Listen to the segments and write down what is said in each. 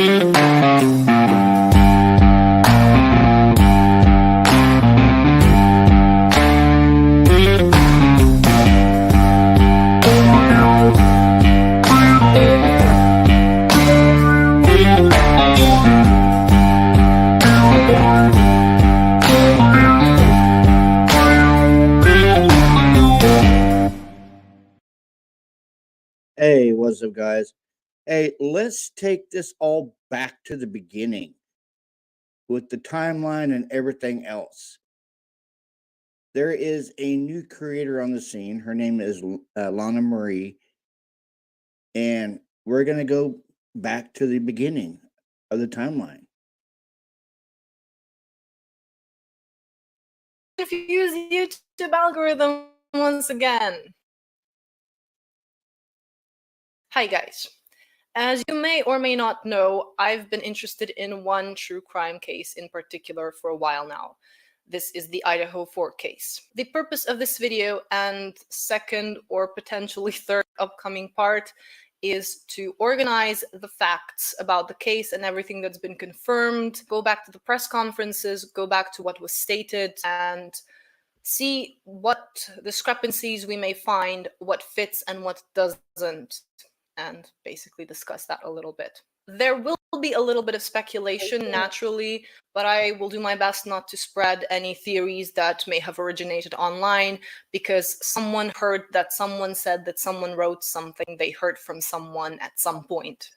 Hey, what's up, guys? Hey, let's take this all back to the beginning with the timeline and everything else. There is a new creator on the scene. Her name is Lana Marie, and we're going to go back to the beginning of the timeline. Confuse YouTube algorithm once again. Hi guys. As you may or may not know, I've been interested in one true crime case in particular for a while now. This is the Idaho 4 case. The purpose of this video and second or potentially third upcoming part is to organize the facts about the case and everything that's been confirmed, go back to the press conferences, go back to what was stated, and see what discrepancies we may find, what fits and what doesn't, and basically discuss that a little bit. There will be a little bit of speculation, naturally, but I will do my best not to spread any theories that may have originated online, because someone heard that someone said that someone wrote something they heard from someone at some point.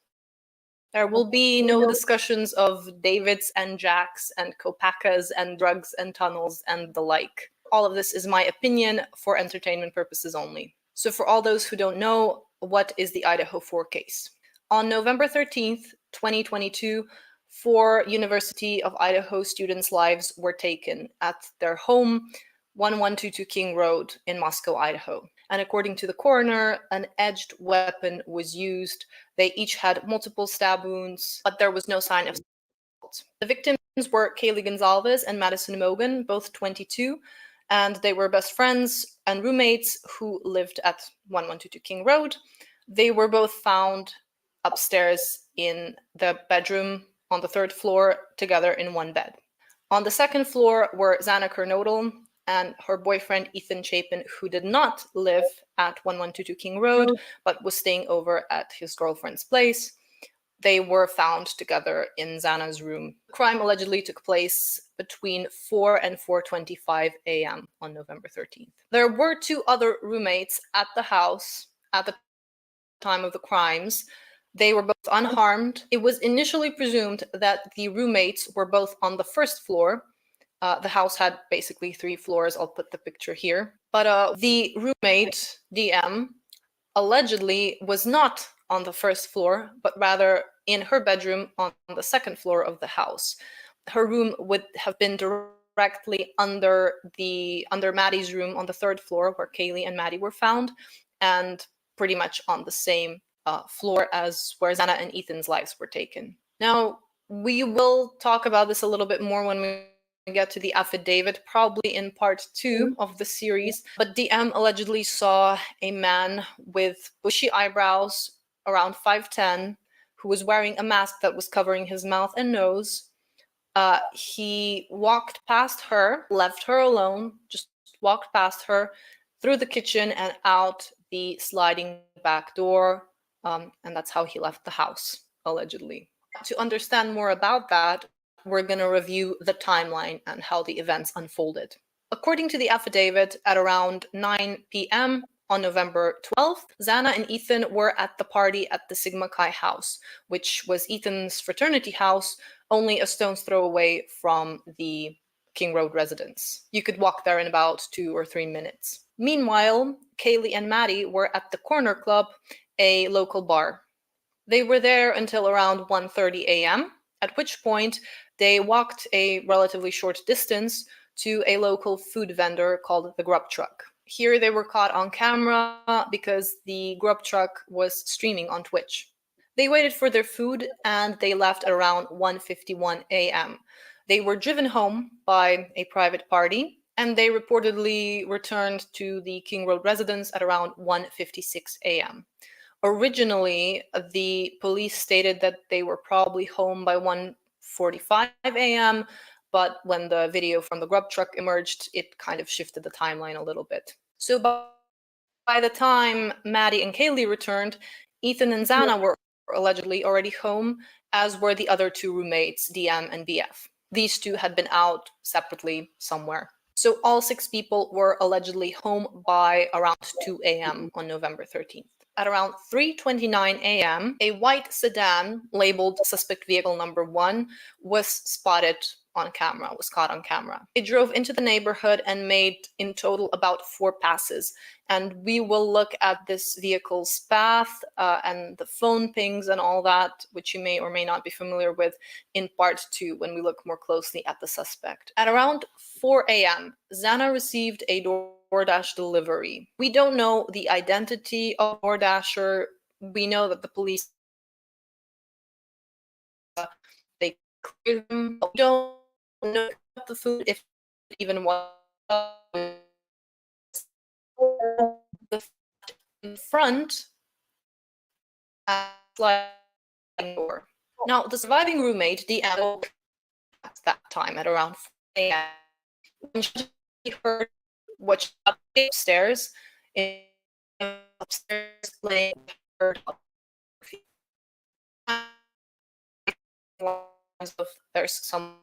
There will be no discussions of Davids and Jacks and Kopackas and drugs and tunnels and the like. All of this is my opinion for entertainment purposes only. So for all those who don't know, what is the Idaho 4 case? On November 13th, 2022, 4 University of Idaho students' lives were taken at their home, 1122 King Road in Moscow, Idaho. And according to the coroner, an edged weapon was used. They each had multiple stab wounds, but there was no sign of assault. The victims were Kaylee Gonzalez and Madison Mogan, both 22, and they were best friends and roommates who lived at 1122 King Road. They were both found upstairs in the bedroom on the 3rd floor together in one bed. On the 2nd floor were Xana Kernodle and her boyfriend Ethan Chapin, who did not live at 1122 King Road, but was staying over at his girlfriend's place. They were found together in Xana's room. The crime allegedly took place between 4 and 4:25 a.m. on November 13th. There were 2 other roommates at the house at the time of the crimes. They were both unharmed. It was initially presumed that the roommates were both on the 1st floor. The house had basically 3 floors. I'll put the picture here. But the roommate, DM, allegedly was not on the 1st floor, but rather in her bedroom on the 2nd floor of the house. Her room would have been directly under Maddie's room on the 3rd floor, where Kaylee and Maddie were found, and pretty much on the same floor as where Xana and Ethan's lives were taken. Now, we will talk about this a little bit more when we get to the affidavit, probably in part 2 of the series, but DM allegedly saw a man with bushy eyebrows, around 5'10", who was wearing a mask that was covering his mouth and nose. He walked past her, left her alone, just walked past her, through the kitchen and out the sliding back door, and that's how he left the house, allegedly. To understand more about that, we're going to review the timeline and how the events unfolded. According to the affidavit, at around 9 p.m. on November 12th, Xana and Ethan were at the party at the Sigma Chi house, which was Ethan's fraternity house, only a stone's throw away from the King Road residence. You could walk there in about 2 or 3 minutes. Meanwhile, Kaylee and Maddie were at the Corner Club, a local bar. They were there until around 1:30 a.m., at which point they walked a relatively short distance to a local food vendor called the Grub Truck. Here they were caught on camera because the Grub Truck was streaming on Twitch. They waited for their food and they left at around 1:51 a.m. They were driven home by a private party, and they reportedly returned to the King Road residence at around 1:56 a.m. Originally, the police stated that they were probably home by 1:45 a.m., but when the video from the grub truck emerged, it kind of shifted the timeline a little bit. So by the time Maddie and Kaylee returned, Ethan and Xana were allegedly already home, as were the other two roommates, DM and BF. These two had been out separately somewhere. So all 6 people were allegedly home by around 2 a.m. on November 13th. At around 3:29 a.m., a white sedan labeled suspect vehicle number 1 was spotted on camera, was caught on camera. It drove into the neighborhood and made in total about 4 passes. And we will look at this vehicle's path and the phone pings and all that, which you may or may not be familiar with, in part 2 when we look more closely at the suspect. At around 4 a.m., Xana received a DoorDash delivery. We don't know the identity of DoorDasher. We know that the police they cleared them, but we don't know about the food, if it even was the in front sliding door. Now, the surviving roommate, DM, at that time at around 4 a.m. when she heard what she got upstairs, laying her of there's some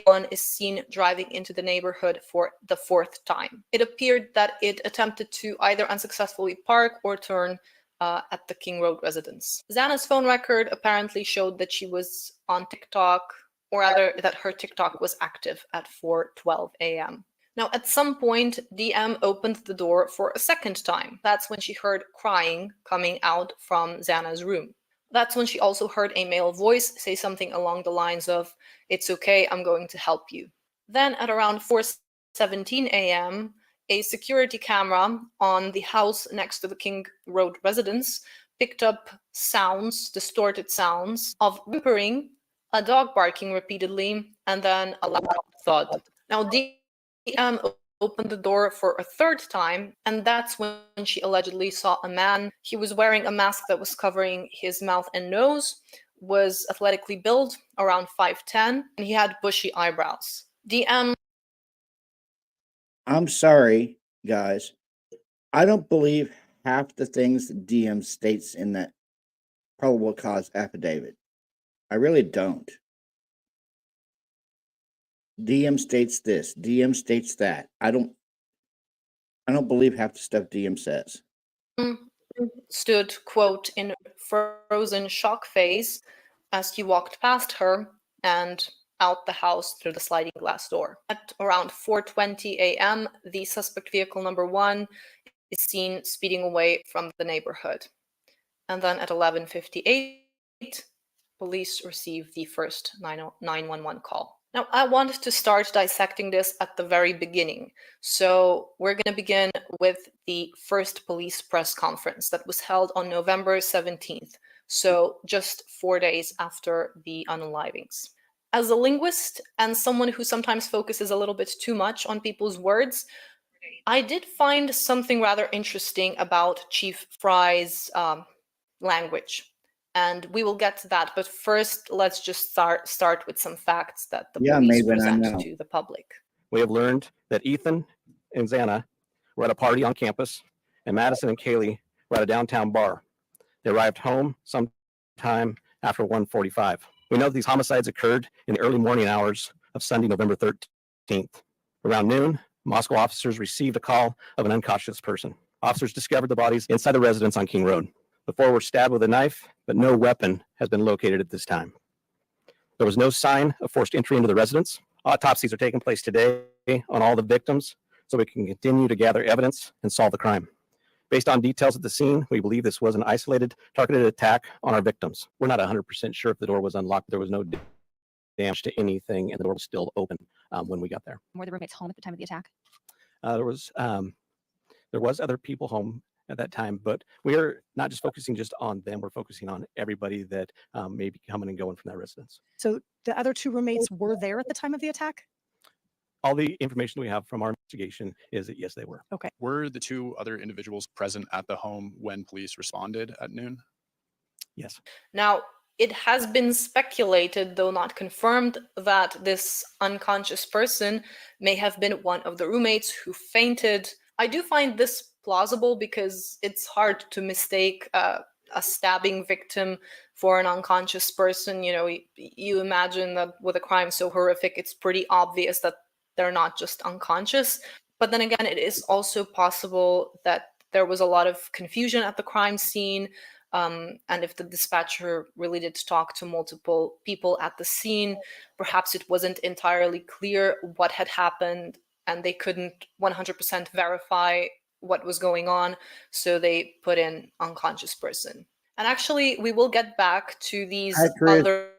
one is seen driving into the neighborhood for the 4th time. It appeared that it attempted to either unsuccessfully park or turn at the King Road residence. Xana's phone record apparently showed that she was on TikTok, or rather that her TikTok was active at 4:12 a.m. Now, at some point, DM opened the door for a 2nd time. That's when she heard crying coming out from Xana's room. That's when she also heard a male voice say something along the lines of, "It's okay, I'm going to help you." Then at around 4:17 a.m., a security camera on the house next to the King Road residence picked up sounds, distorted sounds, of whimpering, a dog barking repeatedly, and then a loud thud. Now, DM opened the door for a 3rd time, and that's when she allegedly saw a man. He was wearing a mask that was covering his mouth and nose, was athletically built, around 5'10", and he had bushy eyebrows. DM. I'm sorry, guys. I don't believe half the things that DM states in that probable cause affidavit. I really don't. DM states this, DM states that. I don't believe half the stuff DM says. Stood, quote, in frozen shock phase as he walked past her and out the house through the sliding glass door. At around 4:20 a.m., the suspect vehicle number 1 is seen speeding away from the neighborhood. And then at 11:58, police receive the first 911 call. Now, I want to start dissecting this at the very beginning. So we're going to begin with the first police press conference that was held on November 17th, so just 4 days after the unalivings. As a linguist and someone who sometimes focuses a little bit too much on people's words, I did find something rather interesting about Chief Fry's language. And we will get to that, but first, let's just start with some facts that the police present to the public. We have learned that Ethan and Xana were at a party on campus, and Madison and Kaylee were at a downtown bar. They arrived home sometime after 1:45. We know that these homicides occurred in the early morning hours of Sunday, November 13th. Around noon, Moscow officers received a call of an unconscious person. Officers discovered the bodies inside the residence on King Road. The 4 were stabbed with a knife, but no weapon has been located at this time. There was no sign of forced entry into the residence. Autopsies are taking place today on all the victims, so we can continue to gather evidence and solve the crime. Based on details at the scene, we believe this was an isolated, targeted attack on our victims. We're not 100% sure if the door was unlocked. There was no damage to anything, and the door was still open when we got there. Were the roommates home at the time of the attack? There was other people home at that time, but we are not just focusing just on them. We're focusing on everybody that may be coming and going from that residence. So the other 2 roommates were there at the time of the attack? All the information we have from our investigation is that yes, they were. Okay. Were the two other individuals present at the home when police responded at noon? Yes. Now, it has been speculated, though not confirmed, that this unconscious person may have been one of the roommates who fainted. I do find this plausible because it's hard to mistake a stabbing victim for an unconscious person. You know, you imagine that with a crime so horrific, it's pretty obvious that they're not just unconscious. But then again, it is also possible that there was a lot of confusion at the crime scene. And if the dispatcher really did talk to multiple people at the scene, perhaps it wasn't entirely clear what had happened and they couldn't 100% verify what was going on. So they put in unconscious person. And actually, we will get back to these other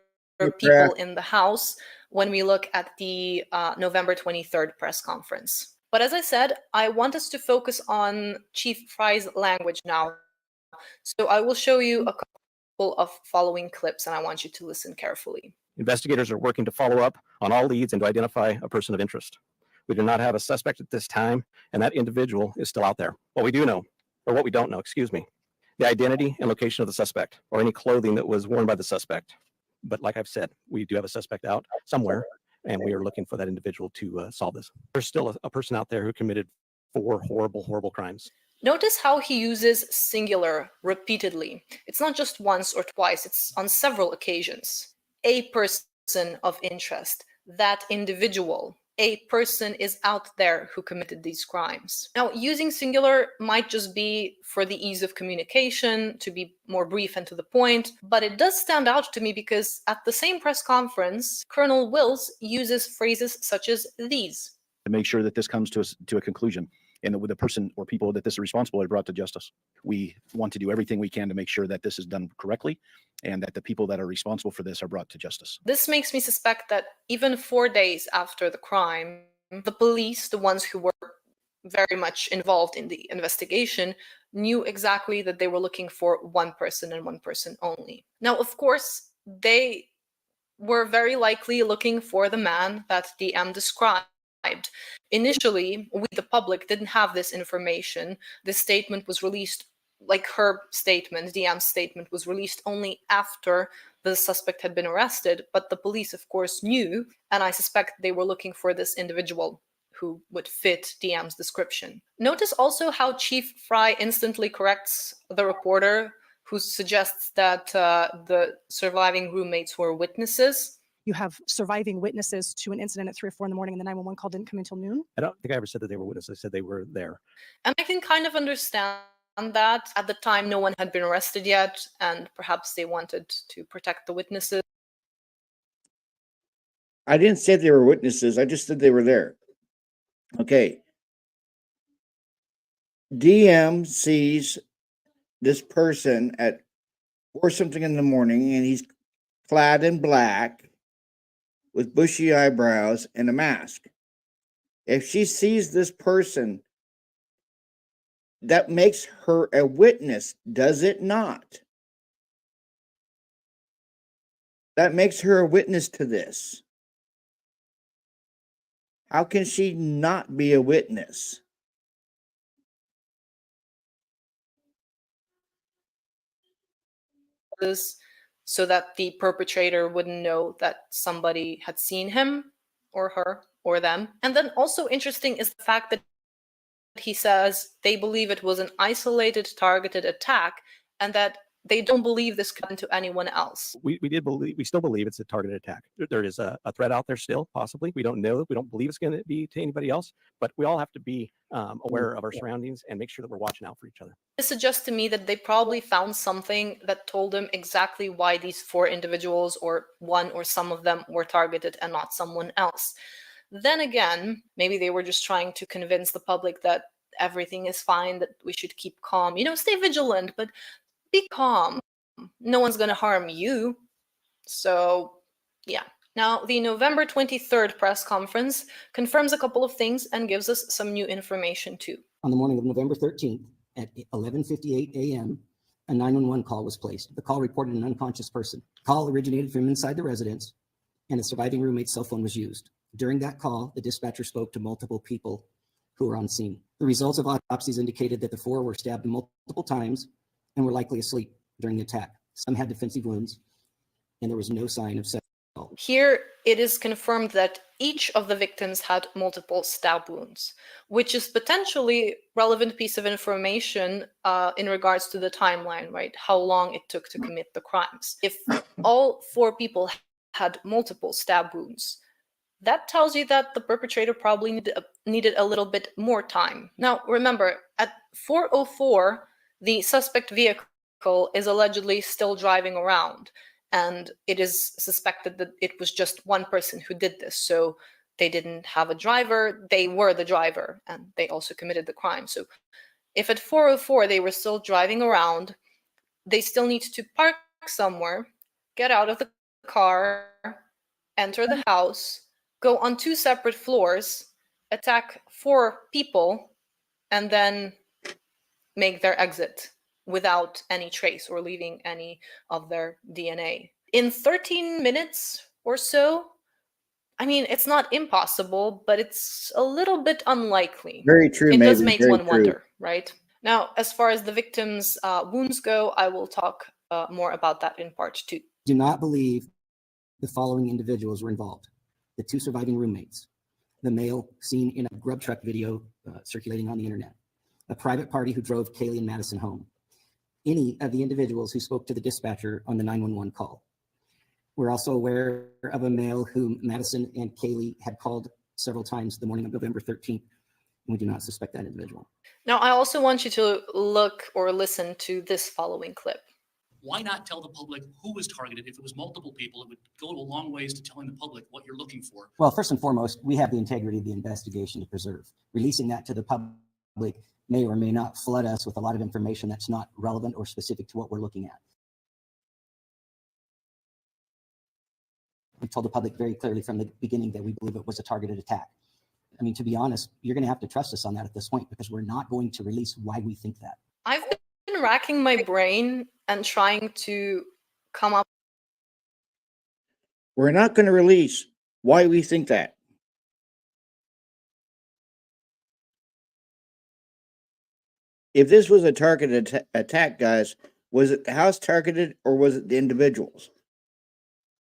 people in the house when we look at the November 23rd press conference. But as I said, I want us to focus on Chief Fry's language now. So I will show you a couple of following clips and I want you to listen carefully. Investigators are working to follow up on all leads and to identify a person of interest. We do not have a suspect at this time, and that individual is still out there. What we do know, or what we don't know, excuse me, the identity and location of the suspect or any clothing that was worn by the suspect. But like I've said, we do have a suspect out somewhere, and we are looking for that individual to solve this. There's still a person out there who committed 4 horrible, horrible crimes. Notice how he uses singular repeatedly. It's not just once or twice, it's on several occasions. A person of interest, that individual, a person is out there who committed these crimes. Now, using singular might just be for the ease of communication, to be more brief and to the point, but it does stand out to me because at the same press conference, Colonel Wills uses phrases such as these. To make sure that this comes to a conclusion and that with the person or people that this is responsible are brought to justice. We want to do everything we can to make sure that this is done correctly and that the people that are responsible for this are brought to justice. This makes me suspect that even 4 days after the crime, the police, the ones who were very much involved in the investigation, knew exactly that they were looking for one person and one person only. Now, of course, they were very likely looking for the man that DM described. Initially, we, the public, didn't have this information. This statement was released, like her statement, DM's statement, was released only after the suspect had been arrested. But the police, of course, knew, and I suspect they were looking for this individual who would fit DM's description. Notice also how Chief Fry instantly corrects the reporter who suggests that the surviving roommates were witnesses. You have surviving witnesses to an incident at 3 or 4 in the morning and the 911 call didn't come until noon? I don't think I ever said that they were witnesses. I said they were there. And I can kind of understand that. At the time, no one had been arrested yet, and perhaps they wanted to protect the witnesses. I didn't say they were witnesses. I just said they were there. Okay. DM sees this person at 4 something in the morning, and he's clad in black with bushy eyebrows and a mask. If she sees this person, that makes her a witness, does it not? That makes her a witness to this. How can she not be a witness? So that the perpetrator wouldn't know that somebody had seen him or her or them. And then also interesting is the fact that he says they believe it was an isolated, targeted attack and that they don't believe this could happen to anyone else. We still believe it's a targeted attack. There is a threat out there still, possibly. We don't know. We don't believe it's going to be to anybody else, but we all have to be aware of our surroundings and make sure that we're watching out for each other. This suggests to me that they probably found something that told them exactly why these 4 individuals, or one or some of them, were targeted and not someone else. Then again, maybe they were just trying to convince the public that everything is fine, that we should keep calm. You know, stay vigilant, but be calm. No one's going to harm you. So, yeah. Now, the November 23rd press conference confirms a couple of things and gives us some new information too. On the morning of November 13th at 11:58 a.m., a 911 call was placed. The call reported an unconscious person. The call originated from inside the residence, and the surviving roommate's cell phone was used. During that call, the dispatcher spoke to multiple people who were on scene. The results of autopsies indicated that the 4 were stabbed multiple times and were likely asleep during the attack. Some had defensive wounds, and there was no sign of sexual assault. Here, it is confirmed that each of the victims had multiple stab wounds, which is potentially relevant piece of information in regards to the timeline, right? How long it took to commit the crimes. If all 4 people had multiple stab wounds, that tells you that the perpetrator probably needed a little bit more time. Now, remember, at 4:04, the suspect vehicle is allegedly still driving around, and it is suspected that it was just one person who did this. So they didn't have a driver, they were the driver, and they also committed the crime. So if at 4:04 they were still driving around, they still need to park somewhere, get out of the car, enter the house, go on 2 separate floors, attack 4 people, and then make their exit without any trace or leaving any of their DNA. In 13 minutes or so, I mean, it's not impossible, but it's a little bit unlikely. Very true, It does Maven, make very one true. wonder, right? Now, as far as the victims' wounds go, I will talk more about that in part 2. Do not believe the following individuals were involved: the 2 surviving roommates, the male seen in a grub truck video circulating on the internet, a private party who drove Kaylee and Madison home, any of the individuals who spoke to the dispatcher on the 911 call. We're also aware of a male whom Madison and Kaylee had called several times the morning of November 13th. We do not suspect that individual. Now, I also want you to look or listen to this following clip. Why not tell the public who was targeted? If it was multiple people, it would go a long ways to telling the public what you're looking for. Well, first and foremost, we have the integrity of the investigation to preserve. Releasing that to the public may or may not flood us with a lot of information that's not relevant or specific to what we're looking at. We told the public very clearly from the beginning that we believe it was a targeted attack. I mean, to be honest, you're going to have to trust us on that at this point, because we're not going to release why we think that. I've been racking my brain and trying to come up. We're not going to release why we think that. If this was a targeted attack, guys, was it the house targeted or was it the individuals?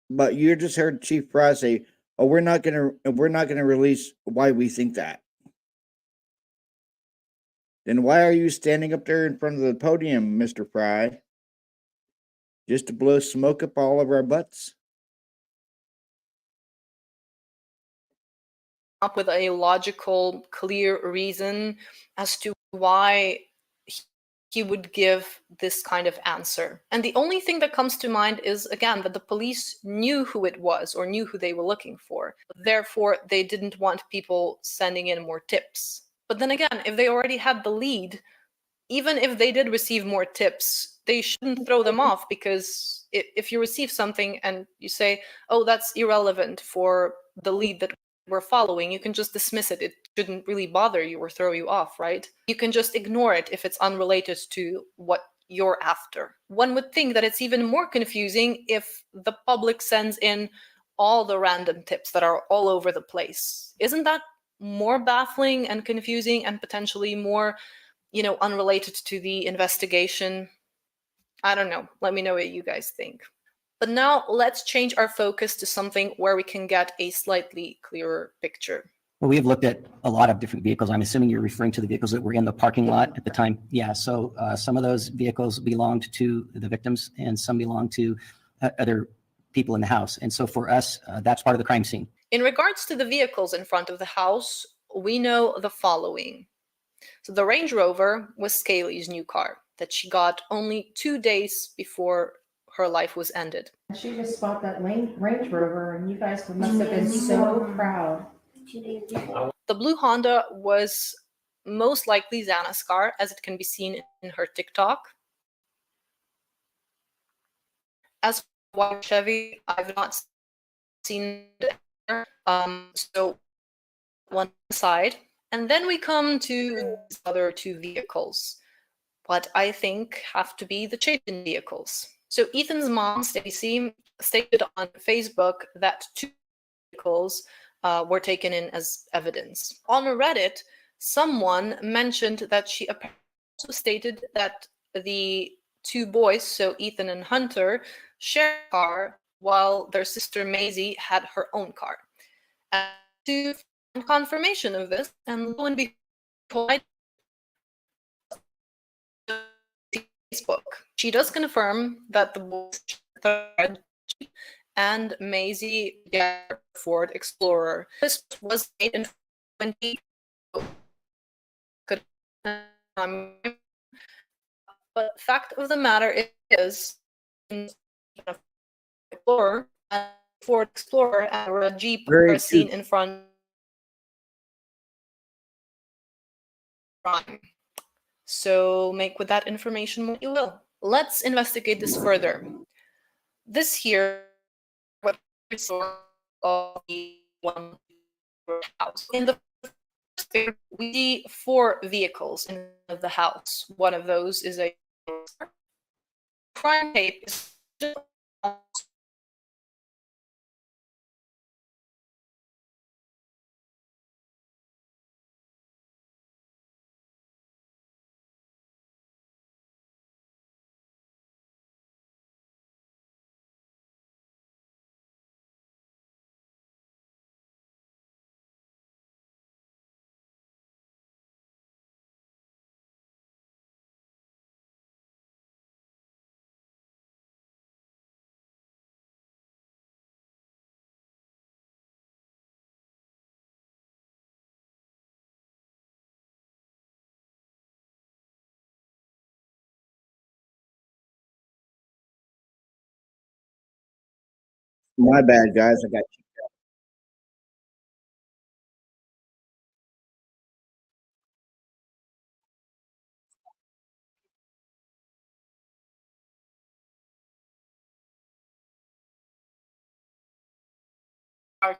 But you just heard Chief Fry say, "Oh, we're not going to release why we think that." Then why are you standing up there in front of the podium, Mr. Fry? Just to blow smoke up all of our butts? Up with a logical, clear reason as to why he would give this kind of answer. And the only thing that comes to mind is, again, that the police knew who it was or knew who they were looking for. Therefore, they didn't want people sending in more tips. But then again, if they already had the lead, even if they did receive more tips, they shouldn't throw them off, because if you receive something and you say, oh, that's irrelevant for the lead that we're following, you can just dismiss it. It shouldn't really bother you or throw you off, right? You can just ignore it if it's unrelated to what you're after. One would think that it's even more confusing if the public sends in all the random tips that are all over the place. Isn't that more baffling and confusing and potentially more, unrelated to the investigation? I don't know. Let me know what you guys think. But now let's change our focus to something where we can get a slightly clearer picture. Well, we have looked at a lot of different vehicles. I'm assuming you're referring to the vehicles that were in the parking lot at the time. Yeah, so some of those vehicles belonged to the victims and some belonged to other people in the house. And so for us, that's part of the crime scene. In regards to the vehicles in front of the house, we know the following. So the Range Rover was Kaylee's new car that she got only 2 days before her life was ended. She just bought that Range Rover, and you guys must have been so proud. The blue Honda was most likely Xana's car, as it can be seen in her TikTok. As for white Chevy, I've not seen it. So one side. And then we come to the other 2 vehicles, what I think have to be the chasing vehicles. So Ethan's mom, Stacy, stated on Facebook that 2 vehicles were taken in as evidence. On Reddit, someone mentioned that she apparently also stated that the two boys, so Ethan and Hunter, shared a car while their sister Maisie had her own car. And to find confirmation of this, and lo and behold, Facebook, she does confirm that the boys and Maisie Ford Explorer. This was made in 20. But fact of the matter is, Explorer and Ford Explorer and a Jeep Very are seen true. in front. So make with that information what you will. Let's investigate this further. This here, what we saw of the one house. In the first picture, we see 4 vehicles in the house. One of those is a crime tape. My bad, guys. I got you.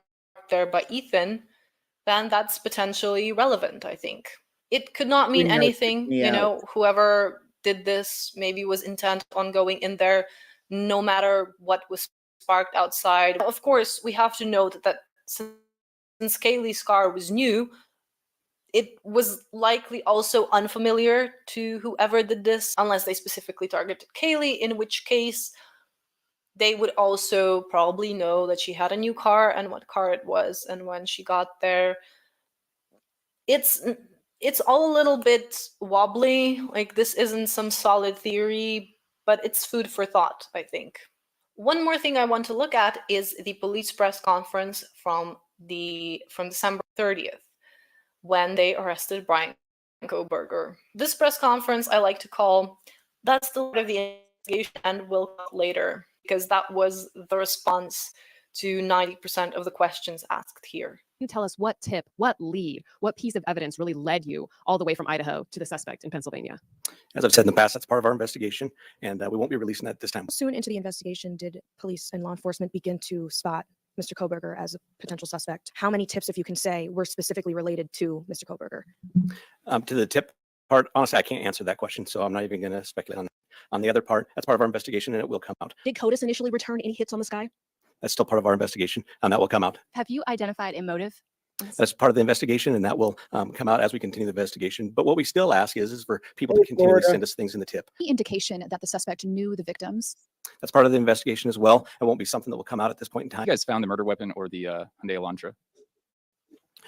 There by Ethan, then that's potentially relevant, I think. It could not mean Bring that anything, me you out. know, whoever did this maybe was intent on going in there no matter what was sparked outside. Of course, we have to note that since Kaylee's car was new, it was likely also unfamiliar to whoever did this, unless they specifically targeted Kaylee, in which case they would also probably know that she had a new car and what car it was. And when she got there, it's all a little bit wobbly. Like, this isn't some solid theory, but it's food for thought, I think. One more thing I want to look at is the police press conference from December 30th, when they arrested Brian Koberger. This press conference I like to call "That's the start of the investigation and will come later," because that was the response to 90% of the questions asked here. Can you tell us what tip, what lead, what piece of evidence really led you all the way from Idaho to the suspect in Pennsylvania? As I've said in the past, that's part of our investigation, and we won't be releasing that this time. Soon into the investigation, did police and law enforcement begin to spot Mr. Koberger as a potential suspect? How many tips, if you can say, were specifically related to Mr. Koberger? To the tip part, honestly, I can't answer that question, so I'm not even going to speculate on that. On the other part, that's part of our investigation, and it will come out. Did CODIS initially return any hits on this guy? That's still part of our investigation, and that will come out. Have you identified a motive? That's part of the investigation, and that will come out as we continue the investigation. But what we still ask is for people to continually send us things in the tip. Any indication that the suspect knew the victims? That's part of the investigation as well. It won't be something that will come out at this point in time. You guys found the murder weapon or the Hyundai Elantra?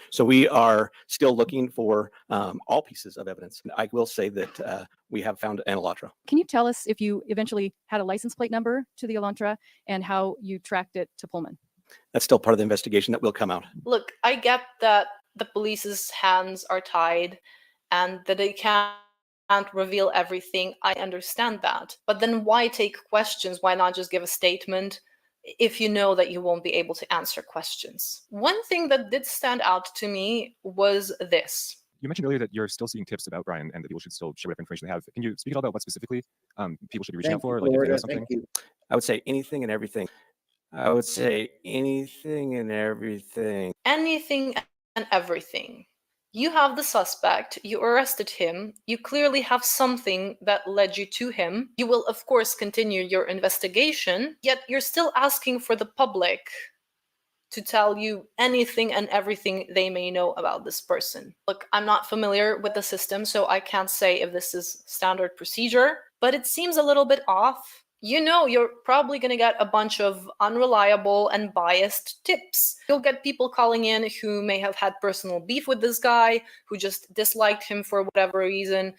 So we are still looking for all pieces of evidence. I will say that we have found an Elantra. Can you tell us if you eventually had a license plate number to the Elantra and how you tracked it to Pullman? That's still part of the investigation that will come out. Look, I get that the police's hands are tied and that they can't reveal everything. I understand that. But then why take questions? Why not just give a statement if you know that you won't be able to answer questions? One thing that did stand out to me was this. You mentioned earlier that you're still seeing tips about Brian and that people should still share whatever information they have. Can you speak at all about what specifically people should be reaching out for? Like if they know something? I would say anything and everything. I would say anything and everything. Anything and everything. You have the suspect, you arrested him, you clearly have something that led you to him. You will, of course, continue your investigation, yet you're still asking for the public to tell you anything and everything they may know about this person. Look, I'm not familiar with the system, so I can't say if this is standard procedure, but it seems a little bit off. You know, you're probably going to get a bunch of unreliable and biased tips. You'll get people calling in who may have had personal beef with this guy, who just disliked him for whatever reason,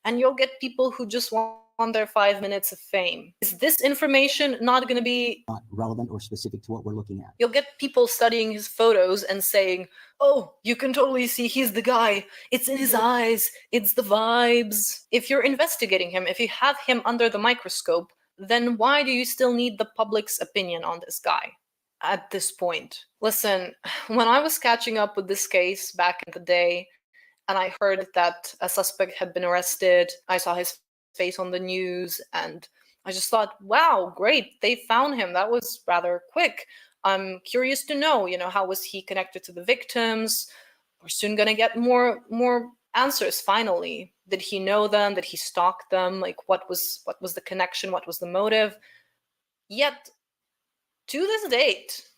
and you'll get people who just want their 5 minutes of fame. Is this information not going to be Not relevant or specific to what we're looking at. You'll get people studying his photos and saying, oh, you can totally see he's the guy. It's in his eyes. It's the vibes. If you're investigating him, if you have him under the microscope, then why do you still need the public's opinion on this guy at this point? Listen, when I was catching up with this case back in the day, and I heard that a suspect had been arrested, I saw his face on the news, and I just thought, wow, great, they found him. That was rather quick. I'm curious to know, how was he connected to the victims? We're soon gonna get more answers finally. Did he know them? Did he stalk them? Like, what was the connection? What was the motive? Yet, to this date,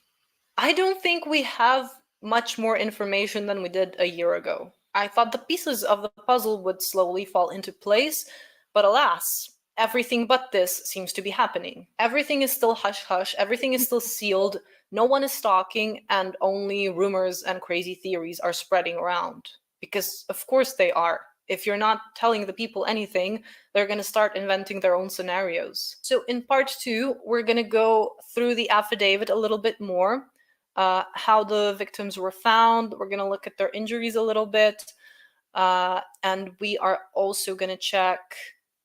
I don't think we have much more information than we did a year ago. I thought the pieces of the puzzle would slowly fall into place, but alas, everything but this seems to be happening. Everything is still hush-hush, everything is still sealed, no one is talking, and only rumors and crazy theories are spreading around. Because of course they are. If you're not telling the people anything, they're going to start inventing their own scenarios. So in part 2, we're going to go through the affidavit a little bit more. How the victims were found. We're going to look at their injuries a little bit. And we are also going to check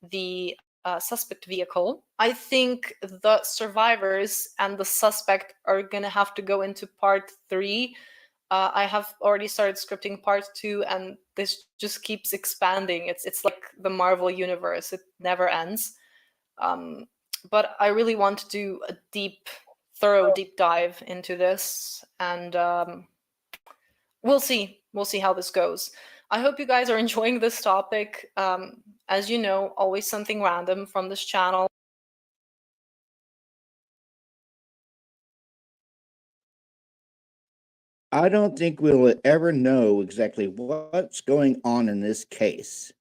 the suspect vehicle. I think the survivors and the suspect are going to have to go into part 3. I have already started scripting part 2, and this just keeps expanding. It's like the Marvel universe. It never ends. But I really want to do a thorough deep dive into this, and we'll see how this goes. I hope you guys are enjoying this topic. As you know, always something random from this channel. I don't think we'll ever know exactly what's going on in this case.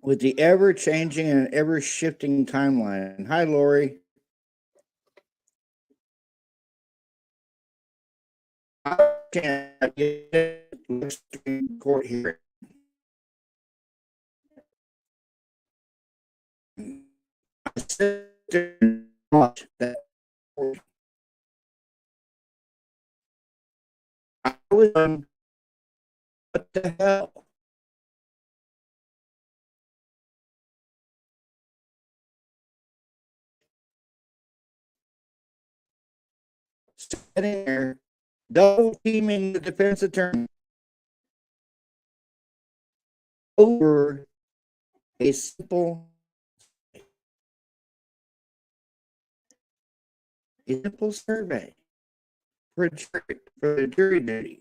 With the ever-changing and ever-shifting timeline. Hi, Lori. I can't get court hearing. I sit there and watch that court. I was what the hell? Sitting there, double teaming the defense attorney over a simple survey for the jury duty.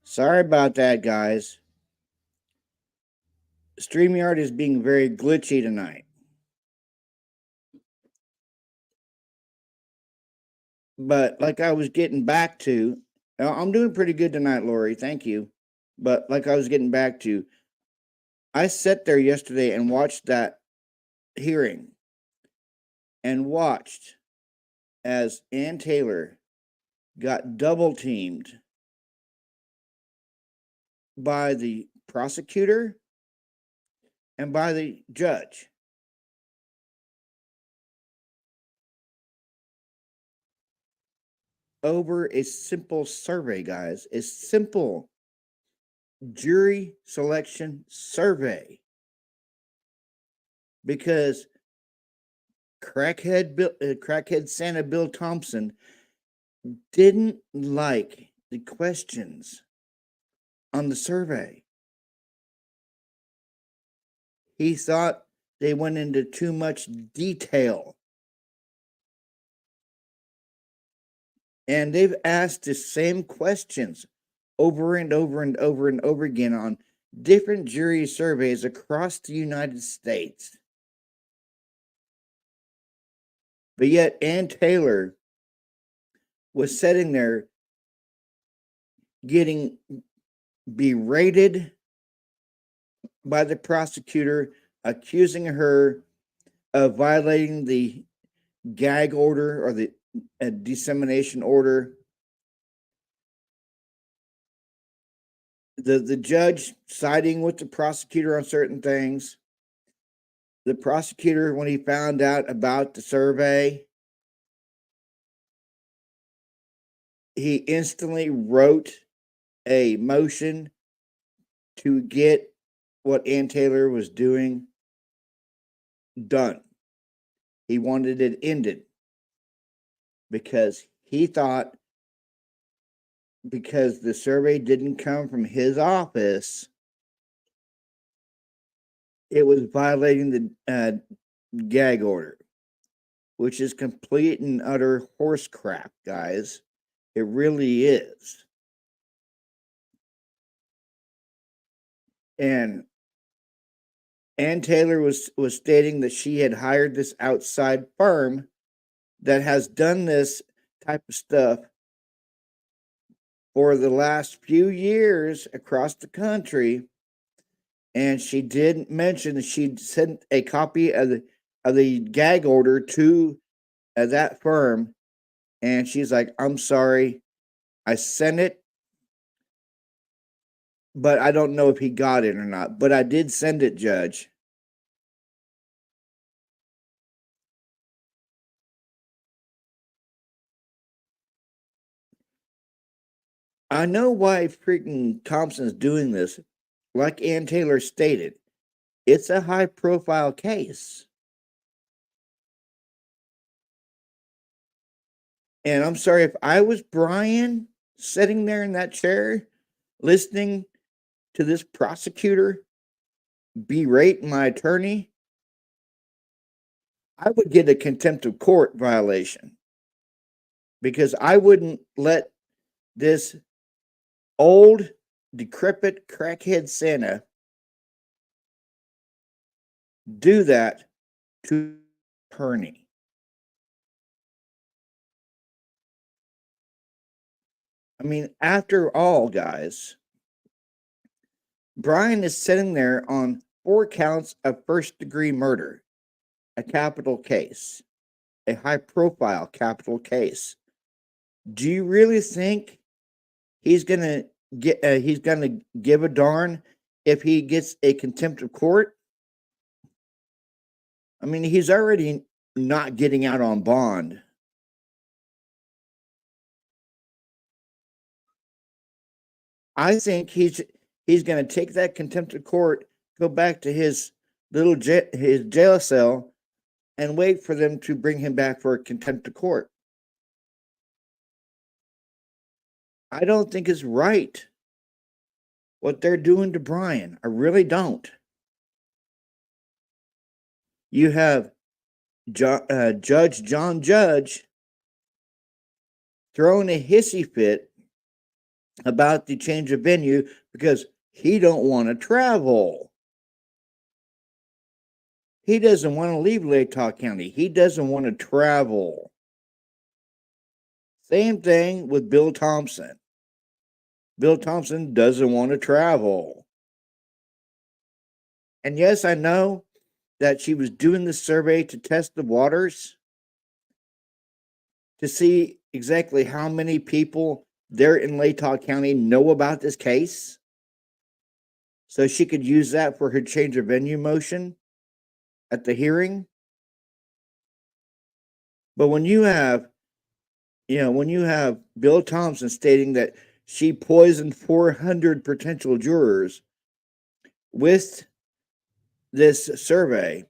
Sorry about that, guys. StreamYard is being very glitchy tonight. But like I was getting back to, I'm doing pretty good tonight, Lori. Thank you. But like I was getting back to, I sat there yesterday and watched that hearing and watched as Ann Taylor got double teamed by the prosecutor and by the judge. Over a simple survey, guys, a simple jury selection survey. Because crackhead Santa Bill Thompson didn't like the questions on the survey. He thought they went into too much detail. And they've asked the same questions over and over and over and over again on different jury surveys across the United States. But yet Ann Taylor was sitting there getting berated by the prosecutor, accusing her of violating the gag order or the dissemination order. The judge siding with the prosecutor on certain things. The prosecutor, when he found out about the survey, he instantly wrote a motion to get what Ann Taylor was doing done. He wanted it ended because he thought, because the survey didn't come from his office, it was violating the gag order, which is complete and utter horse crap, guys. It really is. And Ann Taylor was stating that she had hired this outside firm that has done this type of stuff for the last few years across the country. And she did mention that she'd sent a copy of the gag order to that firm. And she's like, I'm sorry, I sent it, but I don't know if he got it or not. But I did send it, Judge. I know why freaking Thompson's doing this. Like Ann Taylor stated, it's a high profile case. And I'm sorry, if I was Brian sitting there in that chair listening to this prosecutor berate my attorney, I would get a contempt of court violation because I wouldn't let this old, decrepit crackhead Santa do that to attorney. I mean, after all, guys, Brian is sitting there on 4 counts of first-degree murder, a capital case, a high-profile capital case. Do you really think he's gonna give a darn if he gets a contempt of court? I mean, he's already not getting out on bond. I think he's going to take that contempt of court, go back to his his jail cell, and wait for them to bring him back for a contempt of court. I don't think it's right what they're doing to Brian. I really don't. You have Judge John Judge throwing a hissy fit about the change of venue because he don't want to travel. He doesn't want to leave Latah County. He doesn't want to travel. Same thing with Bill Thompson. Bill Thompson doesn't want to travel. And yes, I know that she was doing the survey to test the waters to see exactly how many people there in Latah County know about this case, so she could use that for her change of venue motion at the hearing. But when you have Bill Thompson stating that she poisoned 400 potential jurors with this survey,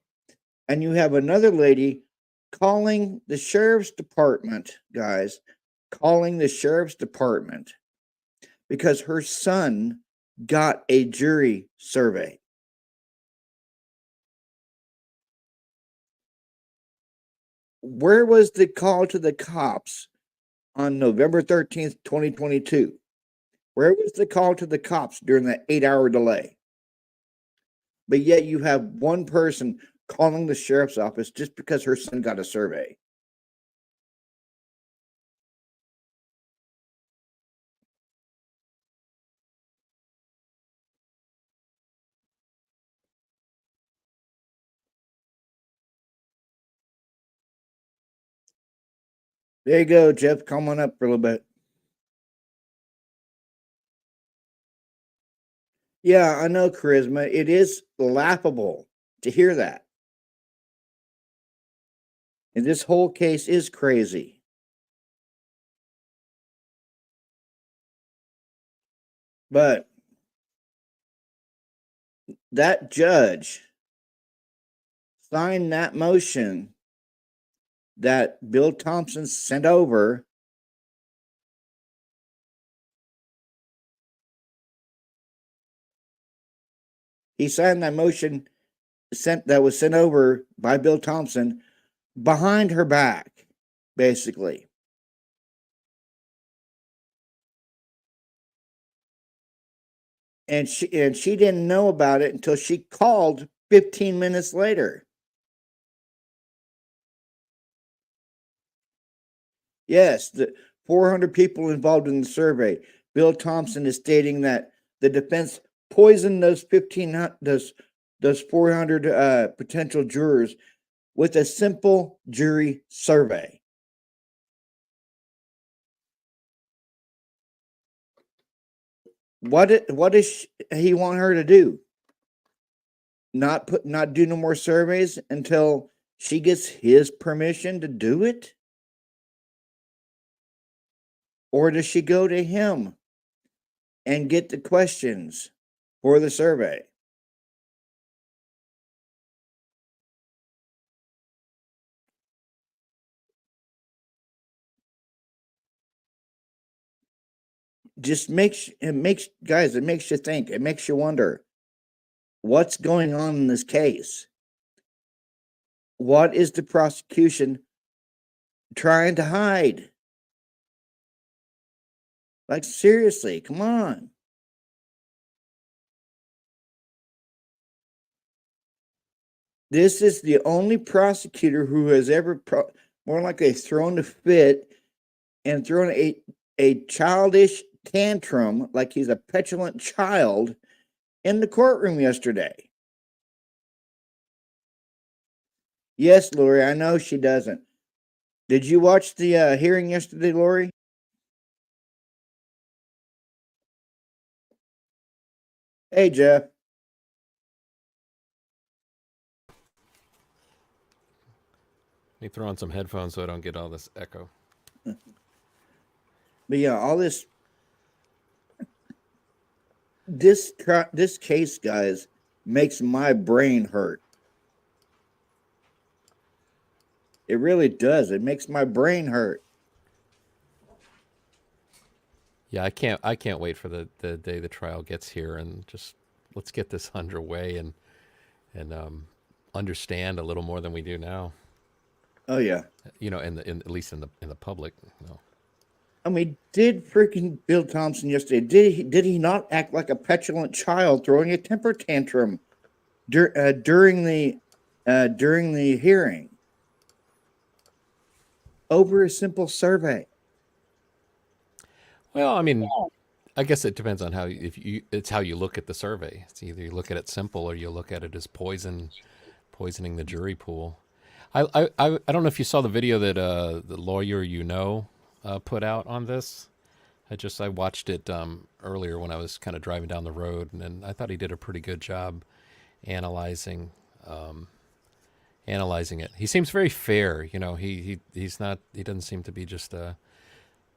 and you have another lady calling the sheriff's department, guys, calling the sheriff's department because her son got a jury survey. Where was the call to the cops on November 13th, 2022? Where was the call to the cops during that 8-hour delay? But yet you have one person calling the sheriff's office just because her son got a survey. There you go, Jeff. Come on up for a little bit. Yeah, I know, Charisma. It is laughable to hear that. And this whole case is crazy. But that judge signed that motion that Bill Thompson sent over. He signed that motion that was sent over by Bill Thompson behind her back, basically. And she didn't know about it until she called 15 minutes later. Yes, the 400 people involved in the survey. Bill Thompson is stating that the defense poisoned those 400 potential jurors with a simple jury survey. What does he want her to do? Not do no more surveys until she gets his permission to do it? Or does she go to him and get the questions for the survey? It makes you think. It makes you wonder what's going on in this case. What is the prosecution trying to hide? Like, seriously, come on. This is the only prosecutor who has ever more likely thrown a fit and thrown a childish tantrum like he's a petulant child in the courtroom yesterday. Yes, Lori, I know she doesn't. Did you watch the hearing yesterday, Lori? Hey, Jeff. Let me throw on some headphones so I don't get all this echo. But yeah, all this case, guys, makes my brain hurt. It really does. It makes my brain hurt. Yeah, I can't wait for the day the trial gets here, and just let's get this underway and understand a little more than we do now. Oh yeah. At least in the public. I mean, did freaking Bill Thompson yesterday, did he not act like a petulant child throwing a temper tantrum during the hearing over a simple survey? Well, I mean, I guess it depends on it's how you look at the survey. It's either you look at it simple or you look at it as poison poisoning the jury pool. I don't know if you saw the video that the lawyer put out on this. I watched it earlier when I was kind of driving down the road, and I thought he did a pretty good job analyzing it. He seems very fair. He's not. He doesn't seem to be just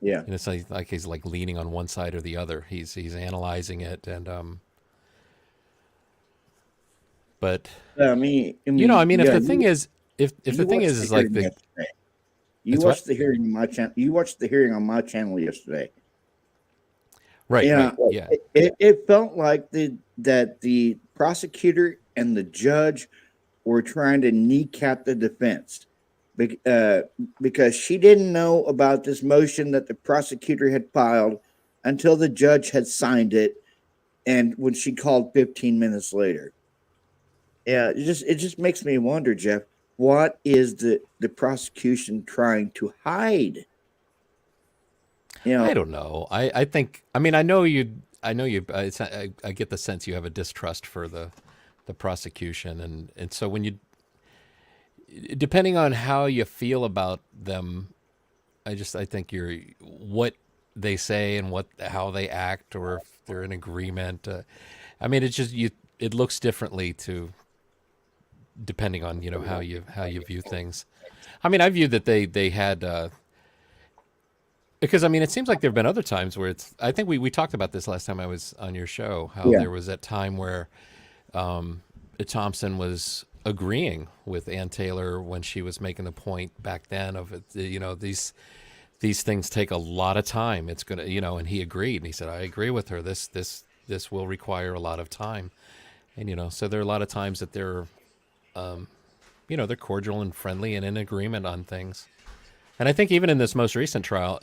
Yeah. it's like he's like leaning on one side or the other. He's analyzing it, and but I mean, if yeah, the thing is, if the thing watched is like hearing the yesterday. You It's watched what? the hearing on my channel. You watched the hearing on my channel yesterday. Right, Yeah, right, yeah. it felt like that the prosecutor and the judge were trying to kneecap the defense because she didn't know about this motion that the prosecutor had filed until the judge had signed it, and when she called 15 minutes later. Yeah, it just makes me wonder, Jeff, what is the prosecution trying to hide? I don't know. I think. I mean, I know you. I get the sense you have a distrust for the prosecution, and so when you, depending on how you feel about them, I think you're what they say and how they act, or if they're in agreement. I mean, it's just it looks differently depending on how you view things. I mean, I view that they had. Because I mean, it seems like there have been other times where it's. I think we talked about this last time I was on your show. How Yeah. there was that time where Thompson was agreeing with Ann Taylor when she was making the point back then of it. These things take a lot of time. It's gonna, and he agreed. And he said, "I agree with her. This will require a lot of time." And so there are a lot of times that they're, they're cordial and friendly and in agreement on things. And I think even in this most recent trial,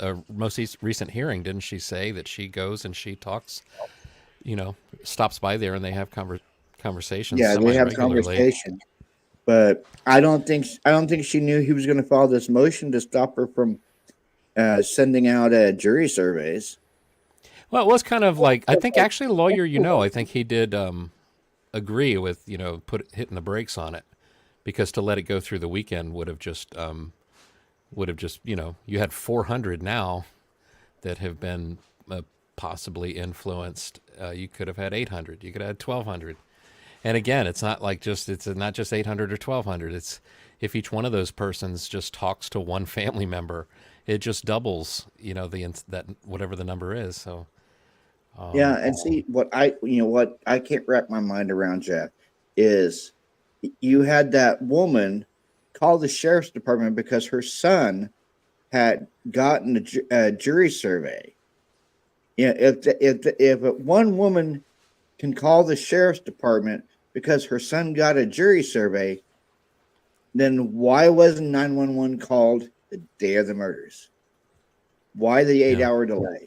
recent hearing, didn't she say that she goes and she talks, stops by there and they have conversations Yeah, they have semi-regularly. conversation, but I don't think she knew he was going to file this motion to stop her from sending out jury surveys. Well, it was kind of like, I think actually the lawyer, I think he did agree with, hitting the brakes on it, because to let it go through the weekend would have just, you had 400 now that have been possibly influenced. You could have had 800. You could have had 1,200. And again, it's not just 800 or 1,200. It's if each one of those persons just talks to one family member, it just doubles, that whatever the number is. So. Yeah, and see what I can't wrap my mind around, Jeff, is you had that woman call the sheriff's department because her son had gotten a jury survey. Yeah, if one woman can call the sheriff's department because her son got a jury survey, then why wasn't 911 called the day of the murders? Why the 8-hour delay?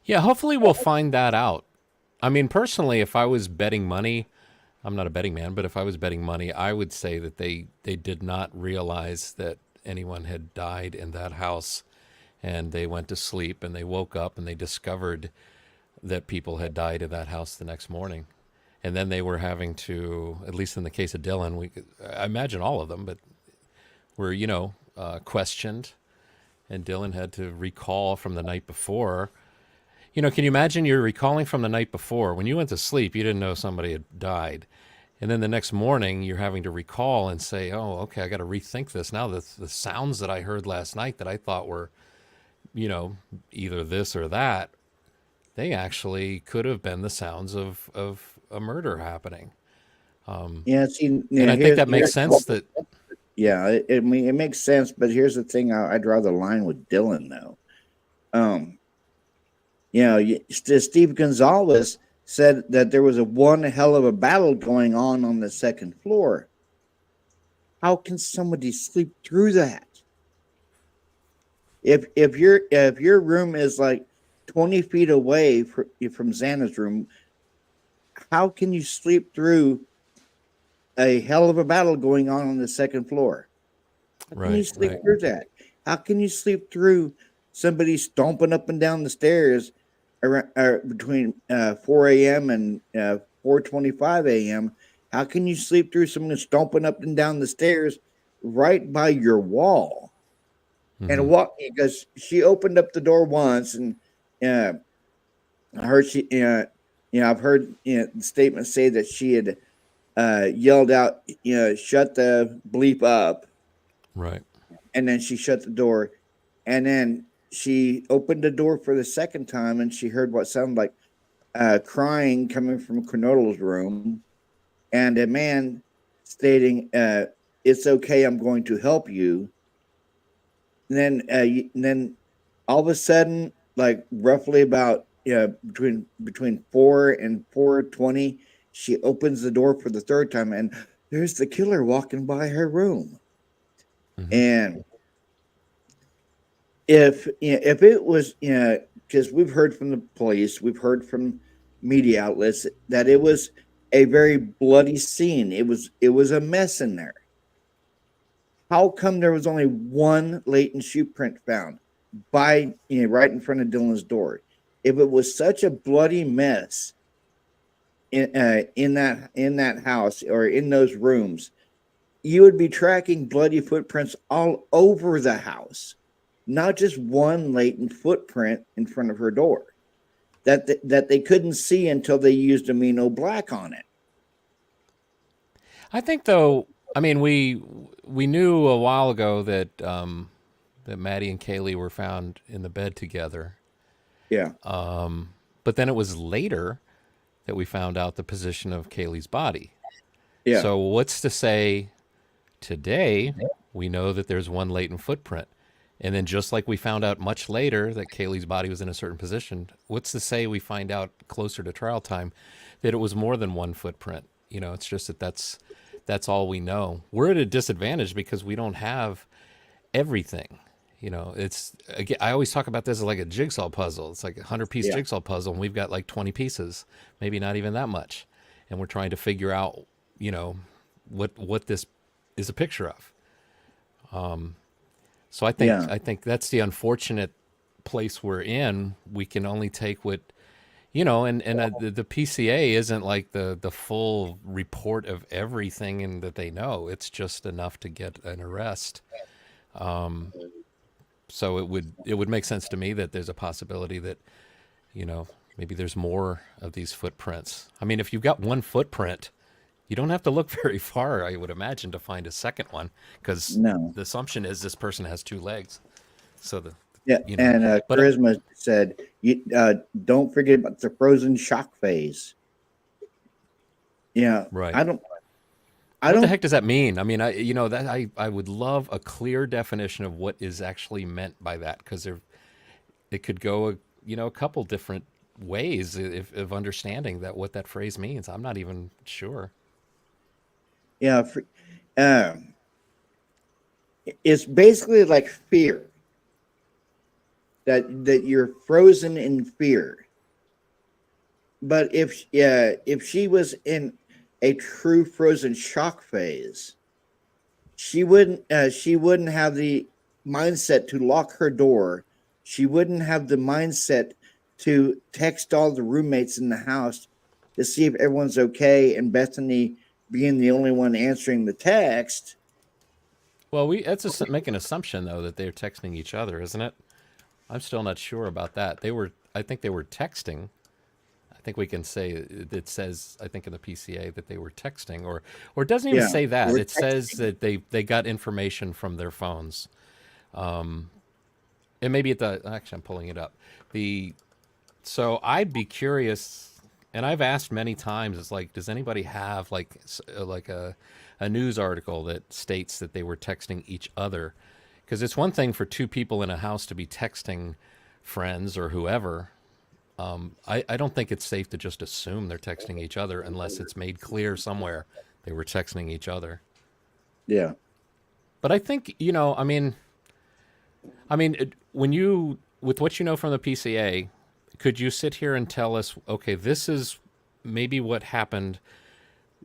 Yeah, hopefully we'll find that out. I mean, personally, if I was betting money, I'm not a betting man, but if I was betting money, I would say that they did not realize that anyone had died in that house, and they went to sleep and they woke up and they discovered that people had died in that house the next morning. And then they were having to, at least in the case of Dylan, I imagine all of them, but were, questioned, and Dylan had to recall from the night before. Can you imagine you're recalling from the night before? When you went to sleep, you didn't know somebody had died. And then the next morning, you're having to recall and say, oh, okay, I got to rethink this. Now the sounds that I heard last night that I thought were, either this or that, they actually could have been the sounds of a murder happening. Yeah, see, and I think that makes sense. Yeah, I mean, it makes sense. But here's the thing: I draw the line with Dylan, though. Steve Gonzalez said that there was one hell of a battle going on the second floor. How can somebody sleep through that? If your room is like 20 feet away from Xana's room, how can you sleep through a hell of a battle going on the second floor? How can you sleep through that? How can you sleep through somebody stomping up and down the stairs around between 4 a.m. and 4:25 a.m.? How can you sleep through someone stomping up and down the stairs right by your wall? And walk, because she opened up the door once, and I heard I've heard statements say that she had yelled out, shut the bleep up. Right. And then she shut the door. And then she opened the door for the second time, and she heard what sounded like crying coming from Cornell's room, and a man stating, "It's okay, I'm going to help you." And then all of a sudden, like roughly about between 4 and 4:20, she opens the door for the third time, and there's the killer walking by her room. And if it was, because we've heard from the police, we've heard from media outlets that it was a very bloody scene. It was a mess in there. How come there was only one latent shoe print found by right in front of Dylan's door? If it was such a bloody mess in that house or in those rooms, you would be tracking bloody footprints all over the house, not just one latent footprint in front of her door that they couldn't see until they used amino black on it. I think, though, I mean, we knew a while ago that that Maddie and Kaylee were found in the bed together. Yeah. But then it was later that we found out the position of Kaylee's body. Yeah. So what's to say today we know that there's one latent footprint? And then just like we found out much later that Kaylee's body was in a certain position, what's to say we find out closer to trial time that it was more than one footprint? It's just that's all we know. We're at a disadvantage because we don't have everything. It's, again, I always talk about this as like a jigsaw puzzle. It's like a 100-piece jigsaw puzzle, and we've got like 20 pieces, maybe not even that much. And we're trying to figure out, what this is a picture of. So I think that's the unfortunate place we're in. We can only take what, and the PCA isn't like the full report of everything that they know. It's just enough to get an arrest. So it would make sense to me that there's a possibility that, maybe there's more of these footprints. I mean, if you've got one footprint, you don't have to look very far, I would imagine, to find a second one, because the assumption is this person has two legs. So and Charisma said, don't forget about the frozen shock phase. Yeah, right. What the heck does that mean? I mean, I would love a clear definition of what is actually meant by that, because it could go a couple different ways of understanding what that phrase means. I'm not even sure. Yeah, it's basically like fear. That you're frozen in fear. But if she was in a true frozen shock phase, she wouldn't have the mindset to lock her door. She wouldn't have the mindset to text all the roommates in the house to see if everyone's okay, and Bethany being the only one answering the text. Well, that's just make an assumption, though, that they're texting each other, isn't it? I'm still not sure about that. I think they were texting. I think we can say it says, I think in the PCA, that they were texting, or it doesn't even say that. It says that they got information from their phones. And maybe actually I'm pulling it up. So I'd be curious, and I've asked many times, it's like, does anybody have like a news article that states that they were texting each other? Because it's one thing for two people in a house to be texting friends or whoever. I don't think it's safe to just assume they're texting each other unless it's made clear somewhere they were texting each other. Yeah. But I think, with what you know from the PCA, could you sit here and tell us, okay, this is maybe what happened,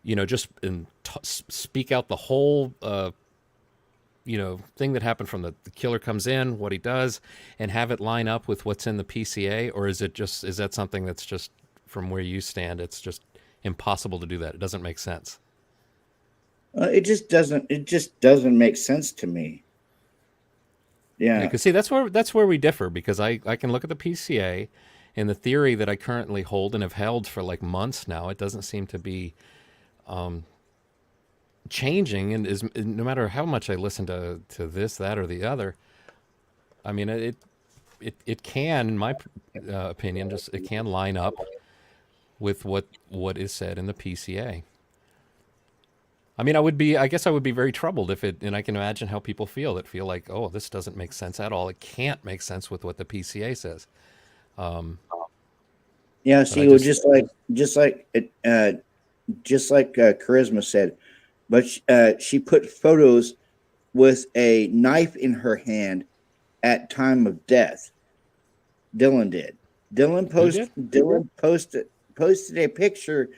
just speak out the whole thing that happened from the killer comes in, what he does, and have it line up with what's in the PCA? Or is that something that's just, from where you stand, it's just impossible to do that? It doesn't make sense. It just doesn't. It just doesn't make sense to me. Yeah, Yeah. because see, that's where we differ because I can look at the PCA and the theory that I currently hold and have held for like months now. It doesn't seem to be changing, and is no matter how much I listen to this, that, or the other. I mean, it can, in my opinion, just it can line up with what is said in the PCA. I mean, I guess I would be very troubled if it, and I can imagine how people feel that feel like, oh, this doesn't make sense at all. It can't make sense with what the PCA says. Yeah. But I See, well, just, just like Charisma said, but she put photos with a knife in her hand at time of death. Dylan did. who did? Dylan posted a picture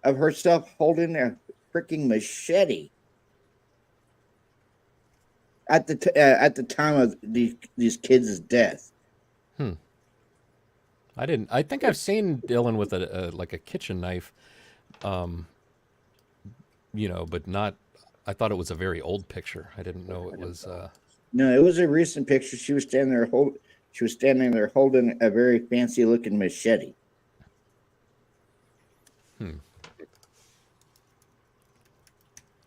of herself holding a freaking machete at the time of these kids' death. Hmm. I didn't. I think I've seen Dylan with a like a kitchen knife, but not. I thought it was a very old picture. I didn't know it was. No, it was a recent picture. She was standing there holding a very fancy looking machete.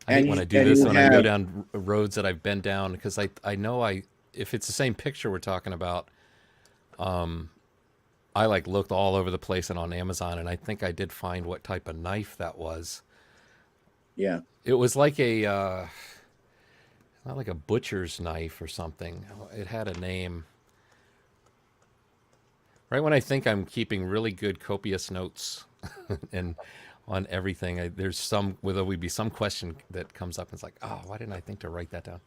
I hate when I do this when I go down roads that I've been down because I know if it's the same picture we're talking about, I like looked all over the place and on Amazon, and I think I did find what type of knife that was. Yeah. It was like not like a butcher's knife or something. It had a name. Right when I think I'm keeping really good copious notes and on everything, there'll be some question that comes up and it's like, oh, why didn't I think to write that down?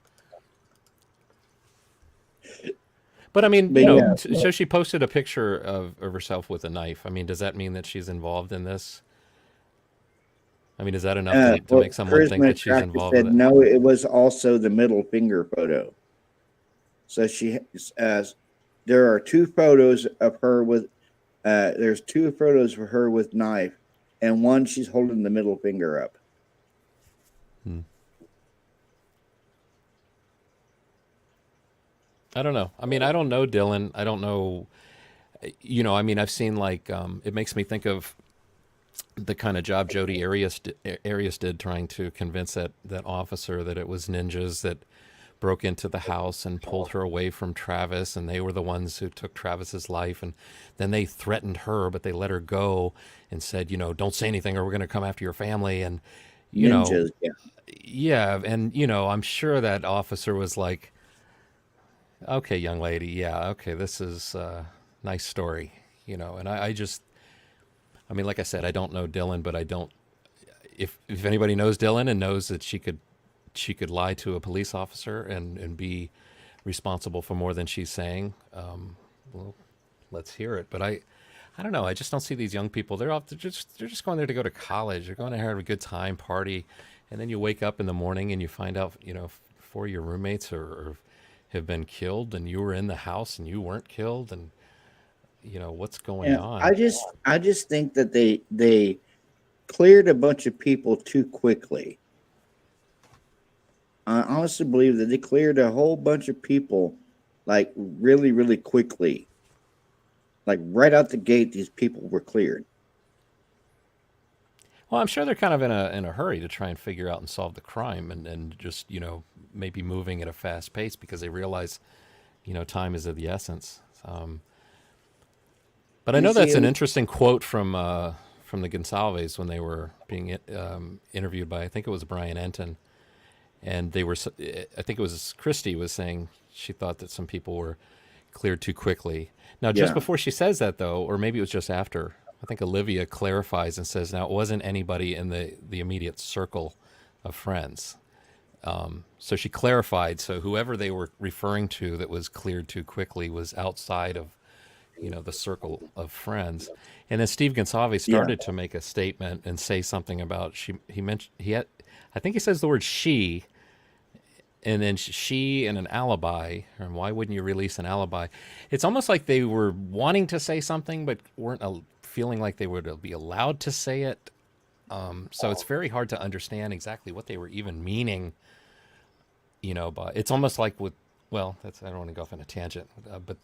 But I mean, so she posted a picture of herself with a knife. I mean, does that mean that she's involved in this? I mean, is that enough to make someone think that she's involved with it? No, it was also the middle finger photo. So there are two photos of her with, there's two photos of her with knife, and one she's holding the middle finger up. I don't know. I mean, I don't know Dylan. I don't know. I mean, I've seen like it makes me think of the kind of job Jody Arias did trying to convince that officer that it was ninjas that broke into the house and pulled her away from Travis, and they were the ones who took Travis's life, and then they threatened her, but they let her go and said, don't say anything or we're going to come after your family. And ninjas, yeah, and I'm sure that officer was like, okay, young lady, yeah, okay, this is a nice story, and I mean, like I said, I don't know Dylan, but I don't. If anybody knows Dylan and knows that she could lie to a police officer and be responsible for more than she's saying, well, let's hear it. But I don't know. I just don't see these young people. They're just going there to go to college. They're going to have a good time, party, and then you wake up in the morning and you find out, four of your roommates or have been killed, and you were in the house and you weren't killed, and what's going on. I just think that they cleared a bunch of people too quickly. I honestly believe that they cleared a whole bunch of people like really, really quickly. Like right out the gate, these people were cleared. Well, I'm sure they're kind of in a hurry to try and figure out and solve the crime, and just maybe moving at a fast pace because they realize time is of the essence. But I know that's an interesting quote from the Gonsalves when they were being interviewed by, I think it was Brian Enton, and I think it was Christie was saying she thought that some people were cleared too quickly. Now, just before she says that, though, or maybe it was just after, I think Olivia clarifies and says, now, it wasn't anybody in the immediate circle of friends. So she clarified, so whoever they were referring to that was cleared too quickly was outside of the circle of friends. And then Steve Gonsalves started to make a statement and say something about I think he says the word she, and then she and an alibi, and why wouldn't you release an alibi? It's almost like they were wanting to say something but weren't feeling like they would be allowed to say it. So it's very hard to understand exactly what they were even meaning. But it's almost like with, well, I don't want to go off on a tangent, but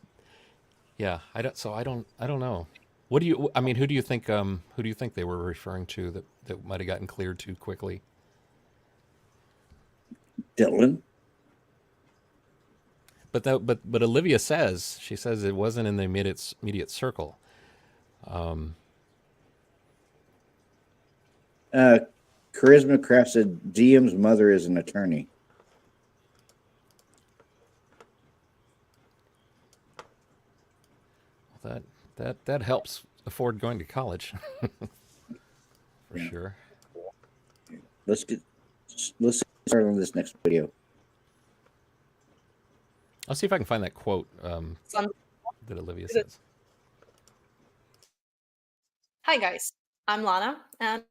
yeah, I don't know. Who do you think, they were referring to that might have gotten cleared too quickly? Dylan. But Olivia says, it wasn't in the immediate circle. Charisma Craft said DM's mother is an attorney. That helps afford going to college. For Yeah. sure. Let's start on this next video. I'll see if I can find that quote that Olivia says. Hi guys, I'm Lana, and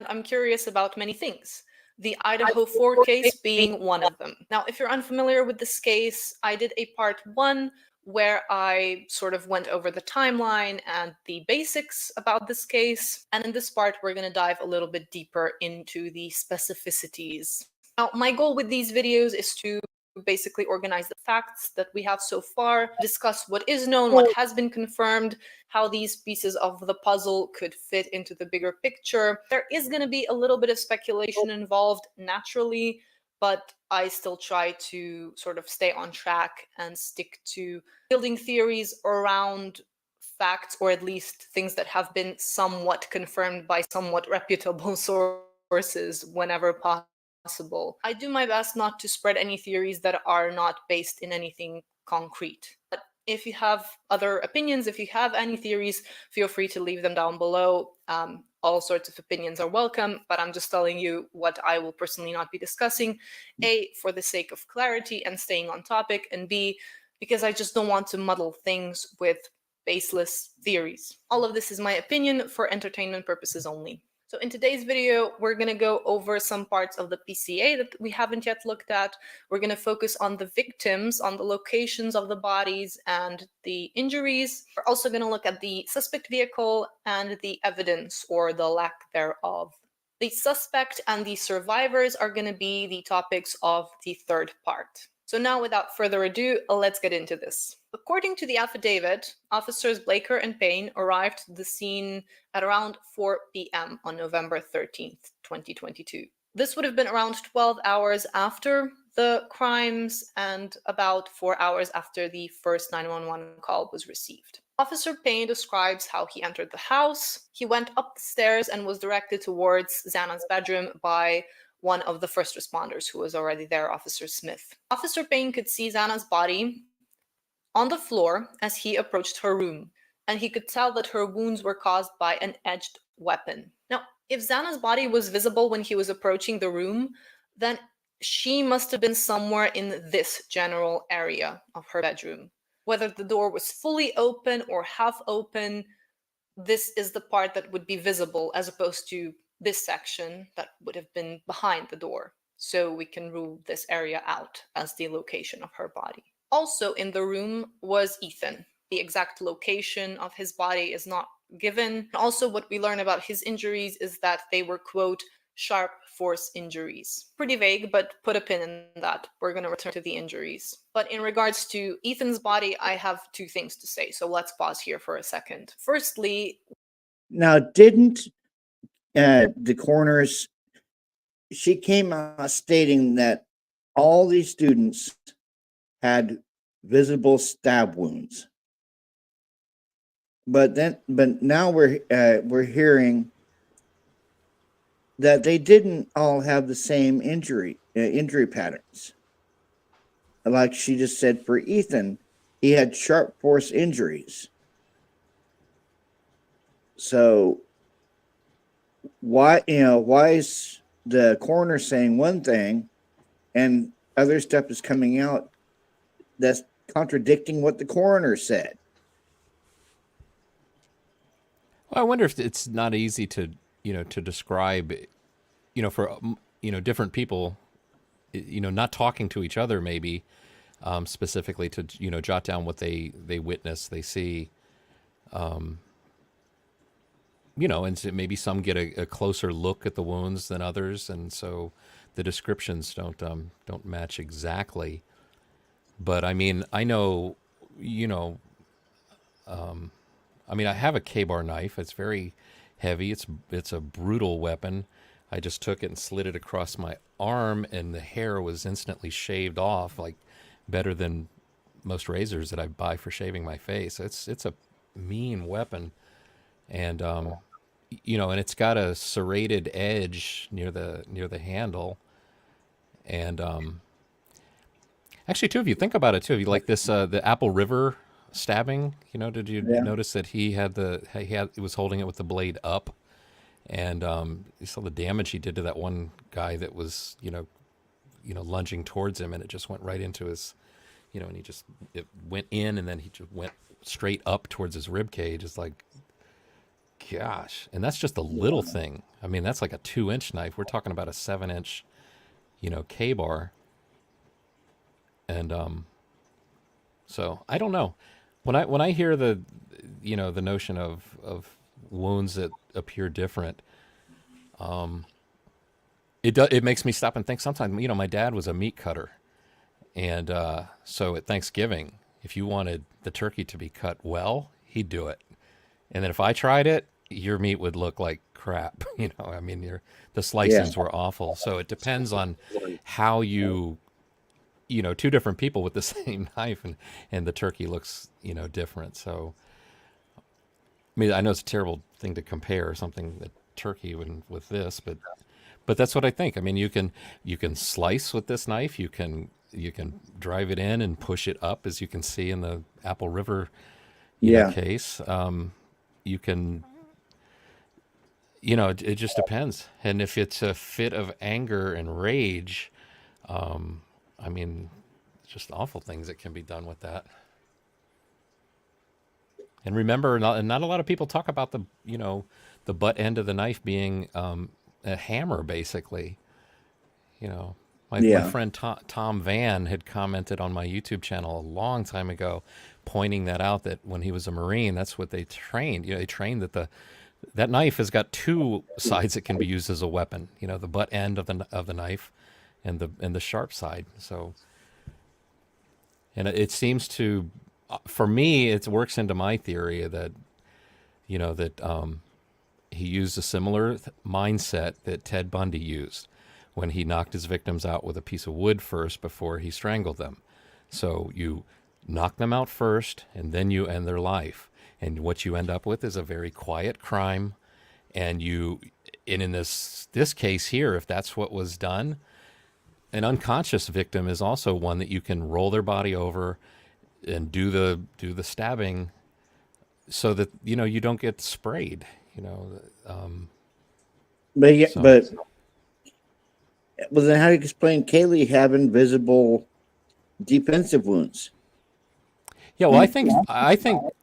I'm curious about many things. The Idaho 4 case being one of them. Now, if you're unfamiliar with this case, I did a part 1 where I sort of went over the timeline and the basics about this case. And in this part, we're going to dive a little bit deeper into the specificities. Now, my goal with these videos is to basically organize the facts that we have so far, discuss what is known, what has been confirmed, how these pieces of the puzzle could fit into the bigger picture. There is going to be a little bit of speculation involved naturally, but I still try to sort of stay on track and stick to building theories around facts, or at least things that have been somewhat confirmed by somewhat reputable sources whenever possible. I do my best not to spread any theories that are not based in anything concrete. But if you have other opinions, if you have any theories, feel free to leave them down below. All sorts of opinions are welcome, but I'm just telling you what I will personally not be discussing. A, for the sake of clarity and staying on topic, and B, because I just don't want to muddle things with baseless theories. All of this is my opinion for entertainment purposes only. So in today's video, we're going to go over some parts of the PCA that we haven't yet looked at. We're going to focus on the victims, on the locations of the bodies and the injuries. We're also going to look at the suspect vehicle and the evidence, or the lack thereof. The suspect and the survivors are going to be the topics of the third part. So now, without further ado, let's get into this. According to the affidavit, officers Blaker and Payne arrived at the scene at around 4 p.m. on November 13th, 2022. This would have been around 12 hours after the crimes and about 4 hours after the first 911 call was received. Officer Payne describes how he entered the house. He went up the stairs and was directed towards Xana's bedroom by one of the first responders who was already there, Officer Smith. Officer Payne could see Xana's body on the floor as he approached her room, and he could tell that her wounds were caused by an edged weapon. Now, if Xana's body was visible when he was approaching the room, then she must have been somewhere in this general area of her bedroom. Whether the door was fully open or half open, this is the part that would be visible, as opposed to this section that would have been behind the door. So we can rule this area out as the location of her body. Also in the room was Ethan. The exact location of his body is not given. Also, what we learn about his injuries is that they were, quote, sharp force injuries. Pretty vague, but put a pin in that. We're going to return to the injuries. But in regards to Ethan's body, I have two things to say. So let's pause here for a second. Firstly, now, didn't the coroners, she came out stating that all these students had visible stab wounds, but now we're hearing that they didn't all have the same injury patterns. Like she just said, for Ethan, he had sharp force injuries. So why is the coroner saying one thing and other stuff is coming out that's contradicting what the coroner said? Well, I wonder if it's not easy to describe, for different people, not talking to each other, maybe specifically to jot down what they witness, they see. and so maybe some get a closer look at the wounds than others, and so the descriptions don't match exactly. But I mean, I know, you know, I mean, I have a K-bar knife. It's very heavy. It's a brutal weapon. I just took it and slid it across my arm, and the hair was instantly shaved off, like better than most razors that I buy for shaving my face. It's a mean weapon, and and it's got a serrated edge near the handle, and actually, too, if you think about it, too, if you like this, the Apple River stabbing, did you Yeah. notice that he was holding it with the blade up, and you saw the damage he did to that one guy that was, lunging towards him, and it just went right into his, and it went in, and then he just went straight up towards his rib cage. It's like, gosh, and that's just a little thing. I mean, that's like a 2-inch knife. We're talking about a 7-inch, K-bar. And so I don't know. When I hear the notion of wounds that appear different, it makes me stop and think. Sometimes, my dad was a meat cutter, and so at Thanksgiving, if you wanted the turkey to be cut well, he'd do it. And then if I tried it, your meat would look like crap. I mean, the slicings were awful. So it depends on how two different people with the same knife, and the turkey looks, different. So, I mean, I know it's a terrible thing to compare something that turkey with this, but that's what I think. I mean, you can slice with this knife. You can drive it in and push it up, as you can see in the Apple River, case. You can, it just depends. And if it's a fit of anger and rage, I mean, just awful things that can be done with that. And remember, not a lot of people talk about the butt end of the knife being a hammer, basically. My friend Tom Van had commented on my YouTube channel a long time ago, pointing that out, that when he was a Marine, that's what they trained. They trained that that knife has got two sides that can be used as a weapon. The butt end of the knife, and the sharp side. So, and it seems to, for me, it works into my theory that, he used a similar mindset that Ted Bundy used when he knocked his victims out with a piece of wood first before he strangled them. So you knock them out first, and then you end their life. And what you end up with is a very quiet crime. And in this case here, if that's what was done, an unconscious victim is also one that you can roll their body over and do the stabbing, so that you don't get sprayed. But So- but well, then how do you explain Kaylee having visible defensive wounds? Yeah, well, I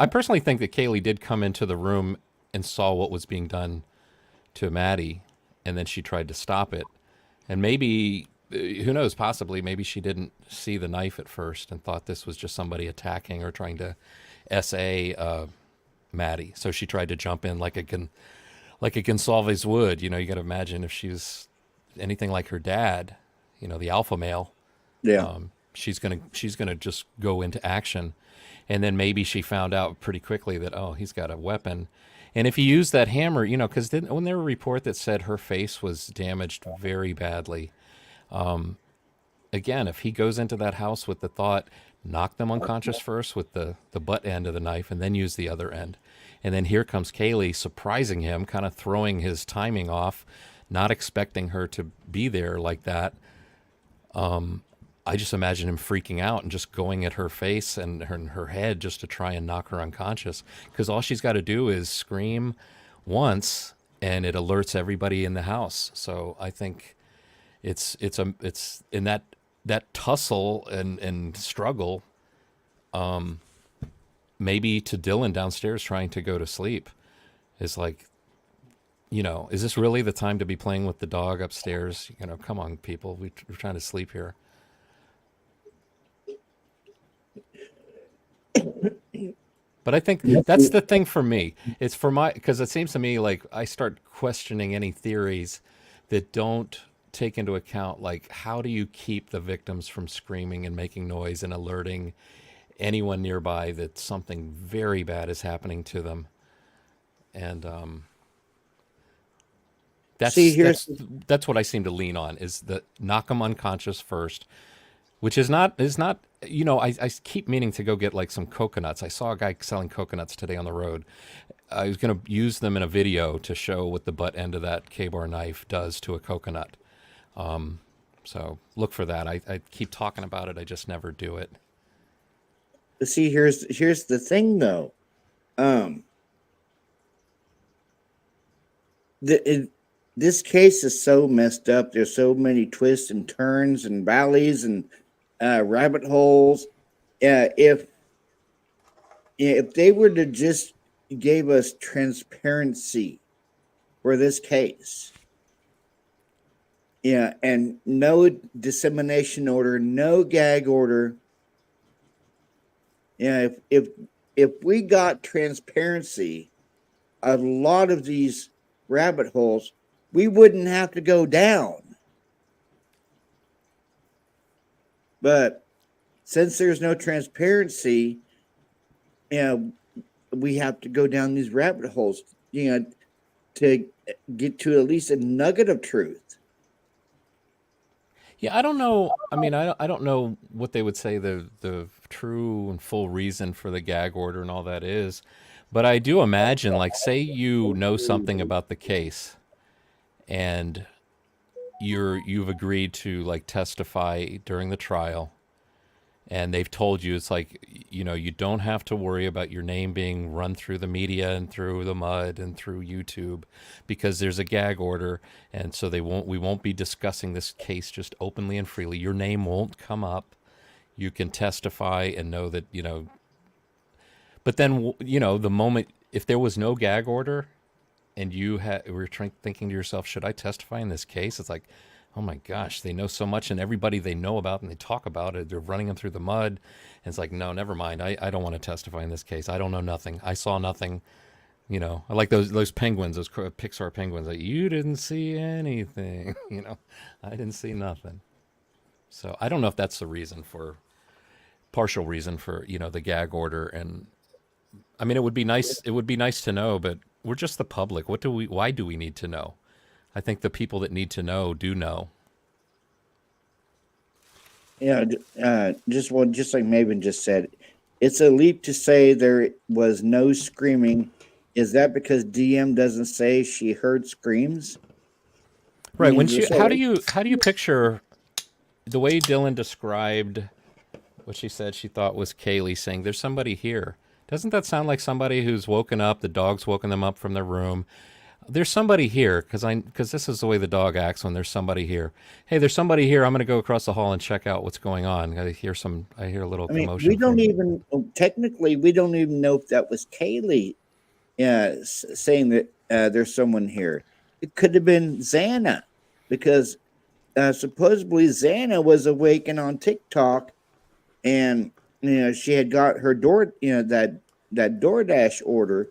personally think that Kaylee did come into the room and saw what was being done to Maddie, and then she tried to stop it. And maybe, who knows, possibly, maybe she didn't see the knife at first and thought this was just somebody attacking or trying to SA Maddie. So she tried to jump in like a Gonsalves would. You got to imagine if she was anything like her dad, the alpha male. Yeah. She's gonna just go into action. And then maybe she found out pretty quickly that, oh, he's got a weapon. And if he used that hammer, because when there was a report that said her face was damaged very badly, again, if he goes into that house with the thought, knock them unconscious first with the butt end of the knife, and then use the other end. And then here comes Kaylee surprising him, kind of throwing his timing off, not expecting her to be there like that. I just imagine him freaking out and just going at her face and her head just to try and knock her unconscious. Because all she's got to do is scream once, and it alerts everybody in the house. So I think it's in that tussle and struggle, maybe to Dylan downstairs trying to go to sleep, is like, is this really the time to be playing with the dog upstairs? Come on, people, we're trying to sleep here. But I think that's the thing for me. It's for my, because it seems to me like I start questioning any theories that don't take into account, like, how do you keep the victims from screaming and making noise and alerting anyone nearby that something very bad is happening to them? And See, that's what I seem to lean on, is the knock them unconscious first, which is not, I keep meaning to go get like some coconuts. I saw a guy selling coconuts today on the road. I was going to use them in a video to show what the butt end of that K-bar knife does to a coconut. So look for that. I keep talking about it. I just never do it. see, here's the thing though. This case is so messed up. There's so many twists and turns and valleys and rabbit holes. If they were to just gave us transparency for this case, and no dissemination order, no gag order. If we got transparency, a lot of these rabbit holes, we wouldn't have to go down. But since there's no transparency, we have to go down these rabbit holes, to get to at least a nugget of truth. Yeah, I don't know. I mean, I don't know what they would say the true and full reason for the gag order and all that is, but I do imagine, like, say you know something about the case, and you've agreed to like testify during the trial, and they've told you, it's like, you don't have to worry about your name being run through the media and through the mud and through YouTube, because there's a gag order, and so we won't be discussing this case just openly and freely. Your name won't come up. You can testify and know that, but then, the moment, if there was no gag order and you were thinking to yourself, should I testify in this case? It's like, oh my gosh, they know so much, and everybody they know about and they talk about it, they're running them through the mud. And it's like, no, never mind. I don't want to testify in this case. I don't know nothing. I saw nothing. I like those penguins, those Pixar penguins. Like, you didn't see anything. I didn't see nothing. So I don't know if that's the partial reason for, the gag order. And I mean, it would be nice to know, but we're just the public. Why do we need to know? I think the people that need to know do know. Just like Maven just said, it's a leap to say there was no screaming. Is that because DM doesn't say she heard screams? Right. How do you picture the way Dylan described what she said she thought was Kaylee saying, "There's somebody here"? Doesn't that sound like somebody who's woken up? The dog's woken them up from their room. There's somebody here, because this is the way the dog acts when there's somebody here. Hey, there's somebody here. I'm going to go across the hall and check out what's going on. I hear a little commotion. We don't even know if that was Kaylee saying that there's someone here. It could have been Xana, because supposedly Xana was awakened on TikTok, and she had got her that DoorDash order.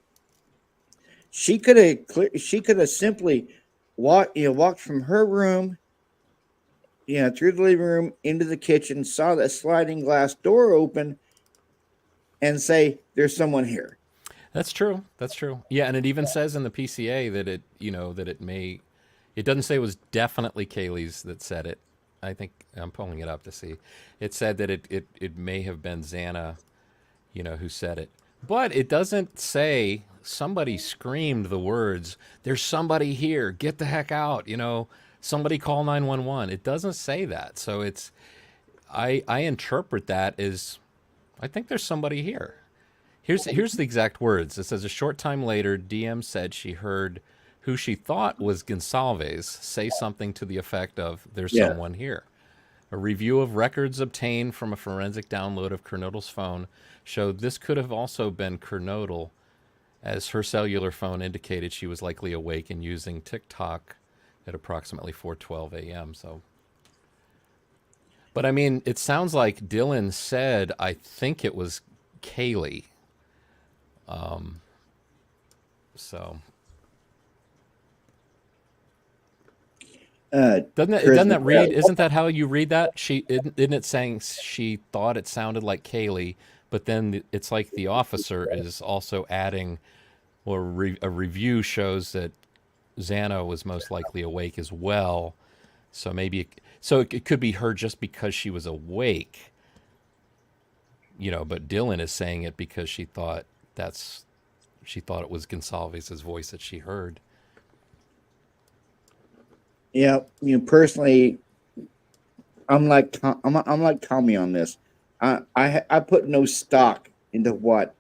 She could have simply walked from her room, through the living room into the kitchen, saw that sliding glass door open, and say, "There's someone here." That's true. Yeah, and it even says in the PCA that it doesn't say it was definitely Kaylee's that said it. I think I'm pulling it up to see. It said that it may have been Xana, who said it. But it doesn't say somebody screamed the words, "There's somebody here, get the heck out," somebody call 911. It doesn't say that. So I interpret that as, I think there's somebody here. Here's the exact words. It says, a short time later, DM said she heard who she thought was Gonsalves say something to the effect of, "There's someone here." A review of records obtained from a forensic download of Kernodle's phone showed this could have also been Kernodle, as her cellular phone indicated she was likely awake and using TikTok at approximately 4:12 a.m. So, but I mean, it sounds like Dylan said, I think it was Kaylee. So Chris, doesn't that read? Isn't that how you read that? Isn't it saying she thought it sounded like Kaylee, but then it's like the officer is also adding, or a review shows that Xana was most likely awake as well. So maybe it could be her just because she was awake, but Dylan is saying it because she thought it was Gonsalves' voice that she heard. Yeah, personally, I'm like Tommy on this. I put no stock into what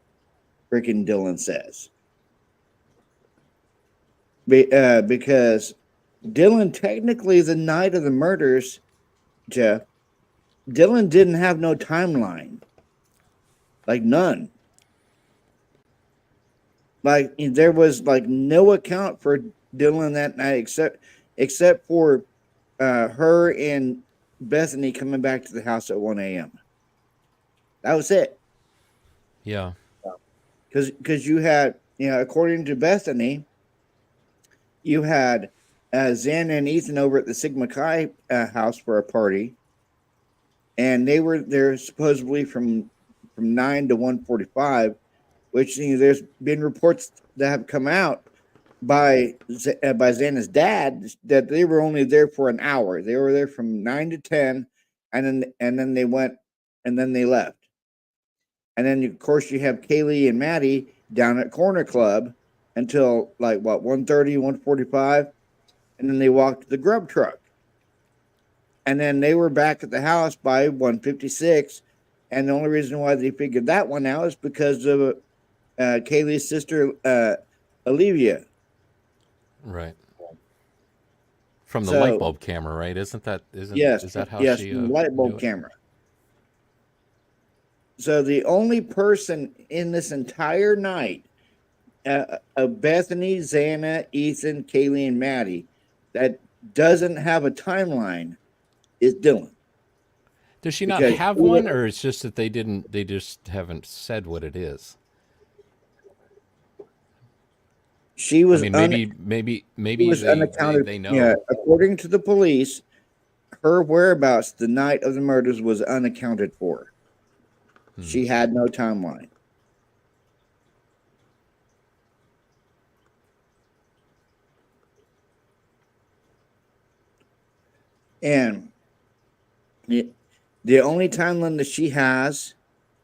freaking Dylan says, because Dylan technically the night of the murders, Jeff. Dylan didn't have no timeline, like none. Like there was like no account for Dylan that night except for her and Bethany coming back to the house at 1 a.m. That was it. Yeah. Because you had, according to Bethany, you had Xana and Ethan over at the Sigma Chi house for a party, and they were there supposedly from 9 to 1:45, which there's been reports that have come out by Xana's dad that they were only there for an hour. They were there from 9 to 10, and then they went, and then they left. And then of course you have Kaylee and Maddie down at Corner Club until like 1:30, 1:45, and then they walked to the grub truck. And then they were back at the house by 1:56. And the only reason why they figured that one out is because of Kaylee's sister, Olivia. Right. From the light bulb camera, right? Is that how she from the light bulb camera. So the only person in this entire night, Bethany, Xana, Ethan, Kaylee, and Maddie, that doesn't have a timeline is Dylan. Does she not have one, or it's just that they just haven't said what it is? She was. I mean, maybe they know. Yeah, according to the police, her whereabouts the night of the murders was unaccounted for. She had no timeline. And the only timeline that she has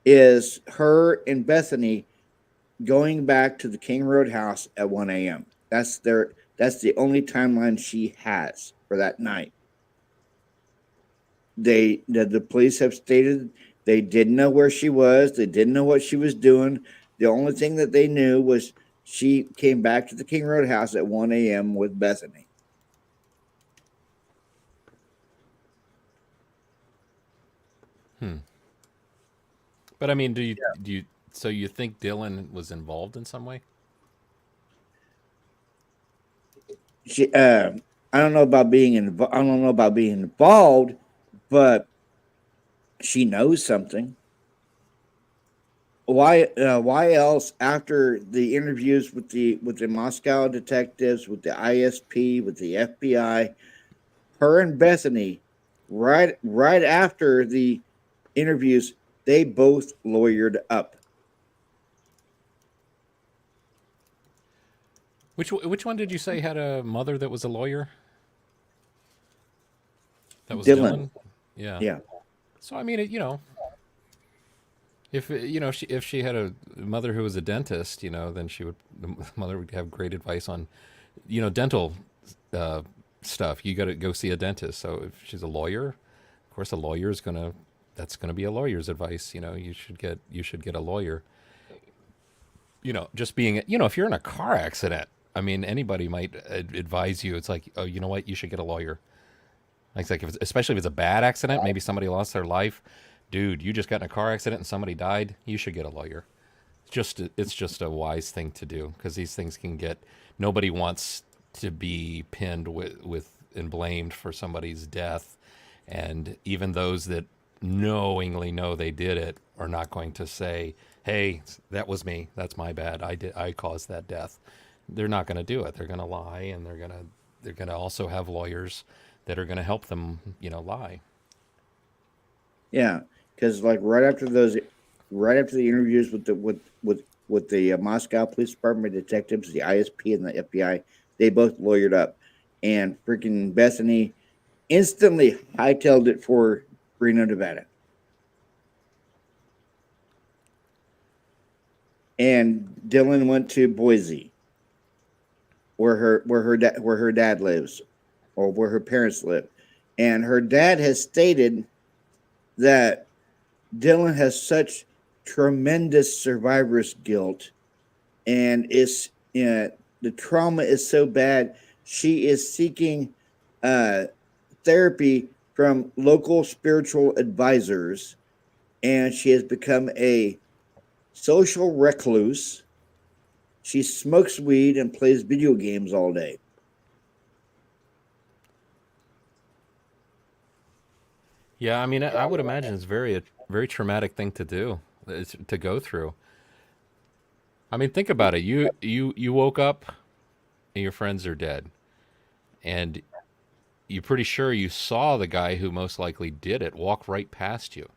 is her and Bethany going back to the King Road house at 1 a.m. That's the only timeline she has for that night. The police have stated they didn't know where she was. They didn't know what she was doing. The only thing that they knew was she came back to the King Road house at 1 a.m. with Bethany. But I mean, do you so you think Dylan was involved in some way? I don't know about being involved, but she knows something. Why else, after the interviews with the Moscow detectives, with the ISP, with the FBI, her and Bethany, right after the interviews, they both lawyered up. Which one did you say had a mother that was a lawyer? That was Dylan. Yeah. Yeah. So I mean, if she had a mother who was a dentist, then the mother would have great advice on, dental stuff. You got to go see a dentist. So if she's a lawyer, of course, that's gonna be a lawyer's advice. You should get a lawyer. Just being, if you're in a car accident, I mean, anybody might advise you. It's like, oh, you know what? You should get a lawyer. Like especially if it's a bad accident, maybe somebody lost their life. Dude, you just got in a car accident and somebody died. You should get a lawyer. It's just a wise thing to do, because these things nobody wants to be pinned with and blamed for somebody's death. And even those that knowingly know they did it are not going to say, hey, that was me. That's my bad. I caused that death. They're not going to do it. They're going to lie, and they're going to also have lawyers that are going to help them, lie. Yeah, because like right after the interviews with the Moscow Police Department detectives, the ISP and the FBI, they both lawyered up, and freaking Bethany instantly hightailed it for Reno, Nevada. And Dylan went to Boise, where her dad lives, or where her parents live, and her dad has stated that Dylan has such tremendous survivor's guilt, and the trauma is so bad. She is seeking therapy from local spiritual advisors, and she has become a social recluse. She smokes weed and plays video games all day. Yeah, I mean, I would imagine it's a very traumatic thing to do, to go through. I mean, think about it. You woke up and your friends are dead, and you're pretty sure you saw the guy who most likely did it walk right past you.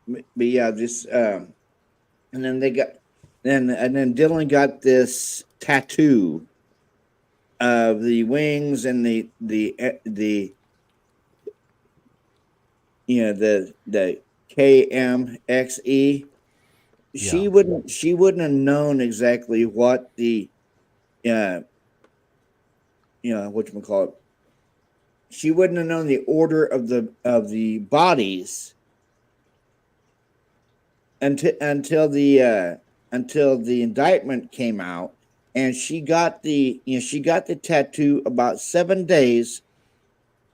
But yeah, and then then Dylan got this tattoo of the wings and the the KMXE. Yeah. She wouldn't have known exactly what the what it. She wouldn't have known the order of the bodies until the indictment came out, and she got the tattoo about 7 days.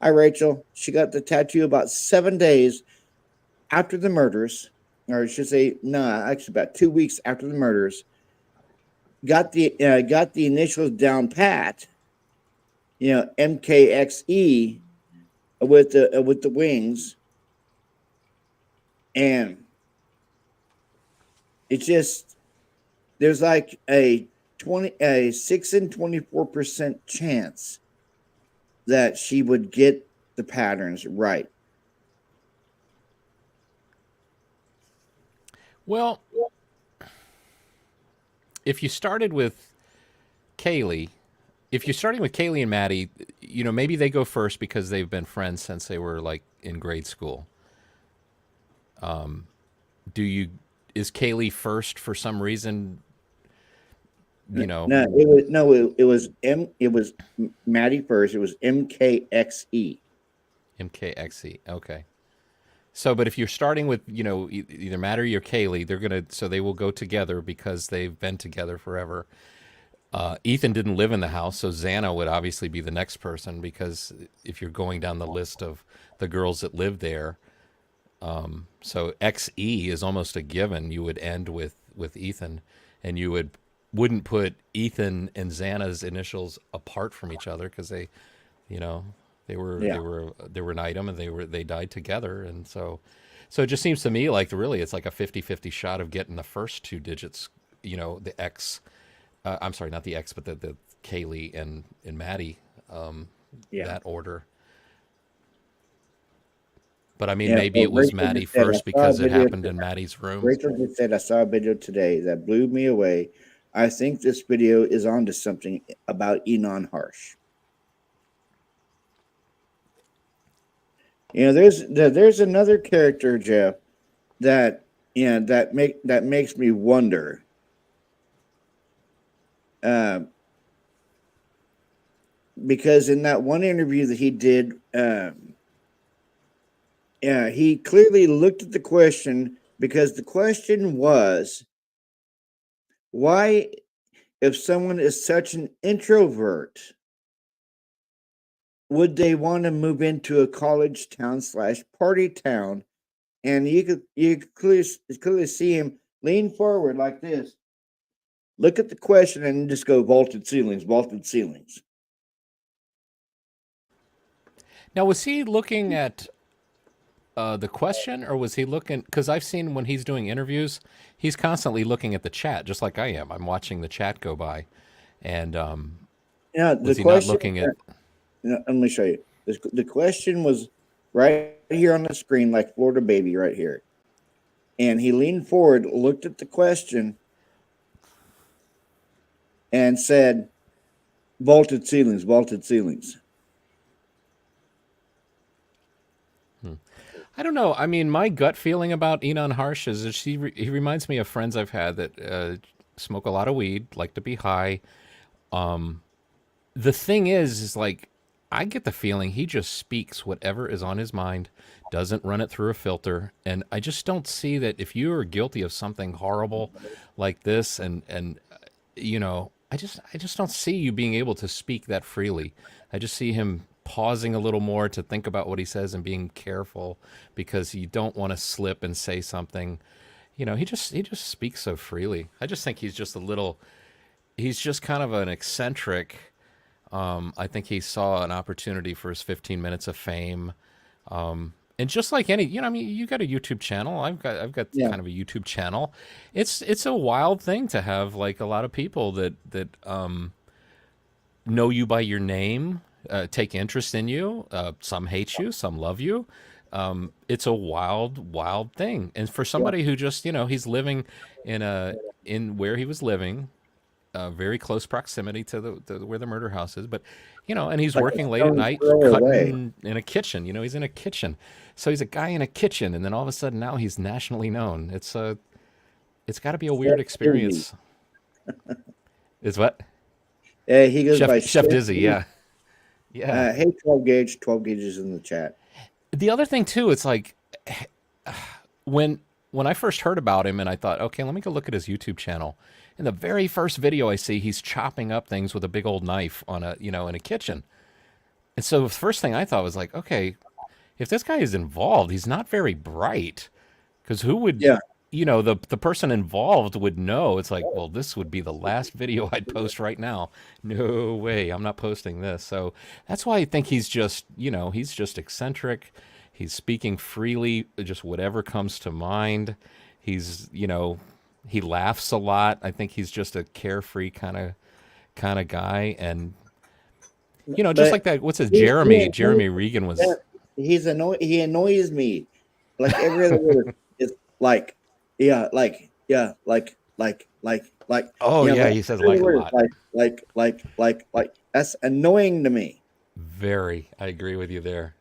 Hi, Rachel. She got the tattoo about 7 days after the murders, or I should say, no, actually about 2 weeks after the murders. Got the initials down pat. MKXE with the wings, and it's just there's like a 6 and 24% chance that she would get the patterns right. Well, if you started with Kaylee, if you're starting with Kaylee and Maddie, maybe they go first because they've been friends since they were like in grade school. Is Kaylee first for some reason? No, it was Maddie first. It was MKXE. MKXE. Okay. So, but if you're starting with, either Maddie or Kaylee, so they will go together because they've been together forever. Ethan didn't live in the house, so Xana would obviously be the next person, because if you're going down the list of the girls that lived there, so XE is almost a given. You would end with Ethan, and you wouldn't put Ethan and Xana's initials apart from each other, because they were an item, and they died together, and so it just seems to me like really it's like a 50-50 shot of getting the first two digits, the X. I'm sorry, not the X, but the Kaylee and Maddie, that order. But I mean, maybe it was Maddie first because it happened in Maddie's room. Rachel just said, I saw a video today that blew me away. I think this video is onto something about Enon Harsh. There's another character, Jeff, that makes me wonder. Because in that one interview that he did, he clearly looked at the question, because the question was, why, if someone is such an introvert, would they want to move into a college town / party town? And you could clearly see him lean forward like this, look at the question, and just go vaulted ceilings, vaulted ceilings. Now, was he looking at the question, or was he looking? Because I've seen when he's doing interviews, he's constantly looking at the chat, just like I am. I'm watching the chat go by, and Yeah, the was he not question. looking at? Let me show you. The question was right here on the screen, like Florida baby, right here. And he leaned forward, looked at the question, and said, "Vaulted ceilings, vaulted ceilings." I don't know. I mean, my gut feeling about Enon Harsh is that he reminds me of friends I've had that smoke a lot of weed, like to be high. The thing is like, I get the feeling he just speaks whatever is on his mind, doesn't run it through a filter, and I just don't see that if you are guilty of something horrible like this, and I just don't see you being able to speak that freely. I just see him pausing a little more to think about what he says and being careful because you don't want to slip and say something. He just speaks so freely. I just think he's just kind of an eccentric. I think he saw an opportunity for his 15 minutes of fame. And just like any, I mean, you got a YouTube channel. I've got kind of a YouTube channel. It's a wild thing to have like a lot of people that know you by your name, take interest in you. Some hate you, some love you. It's a wild thing. And for somebody who just, he's living in where he was living, very close proximity to where the murder house is, but and he's Like a working late at stone's night throw away. cutting in a kitchen. He's in a kitchen, so he's a guy in a kitchen, and then all of a sudden now he's nationally known. It's got to be a weird experience. Is what? Yeah, he goes by Chef Dizzy. Yeah. Hey, 12 gauge. 12 gauge is in the chat. The other thing too, it's like when I first heard about him, and I thought, okay, let me go look at his YouTube channel. In the very first video I see, he's chopping up things with a big old knife on in a kitchen. And so the first thing I thought was like, okay, if this guy is involved, he's not very bright, because who would, the person involved would know. It's like, well, this would be the last video I'd post right now. No way, I'm not posting this. So that's why I think he's just, he's just eccentric. He's speaking freely, just whatever comes to mind. He's, he laughs a lot. I think he's just a carefree kind of guy, and just like that. What's his Jeremy Regan was. He annoys me, like every other word is like, like. Oh yeah, he says like a lot. Like. That's annoying to me. Very, I agree with you there.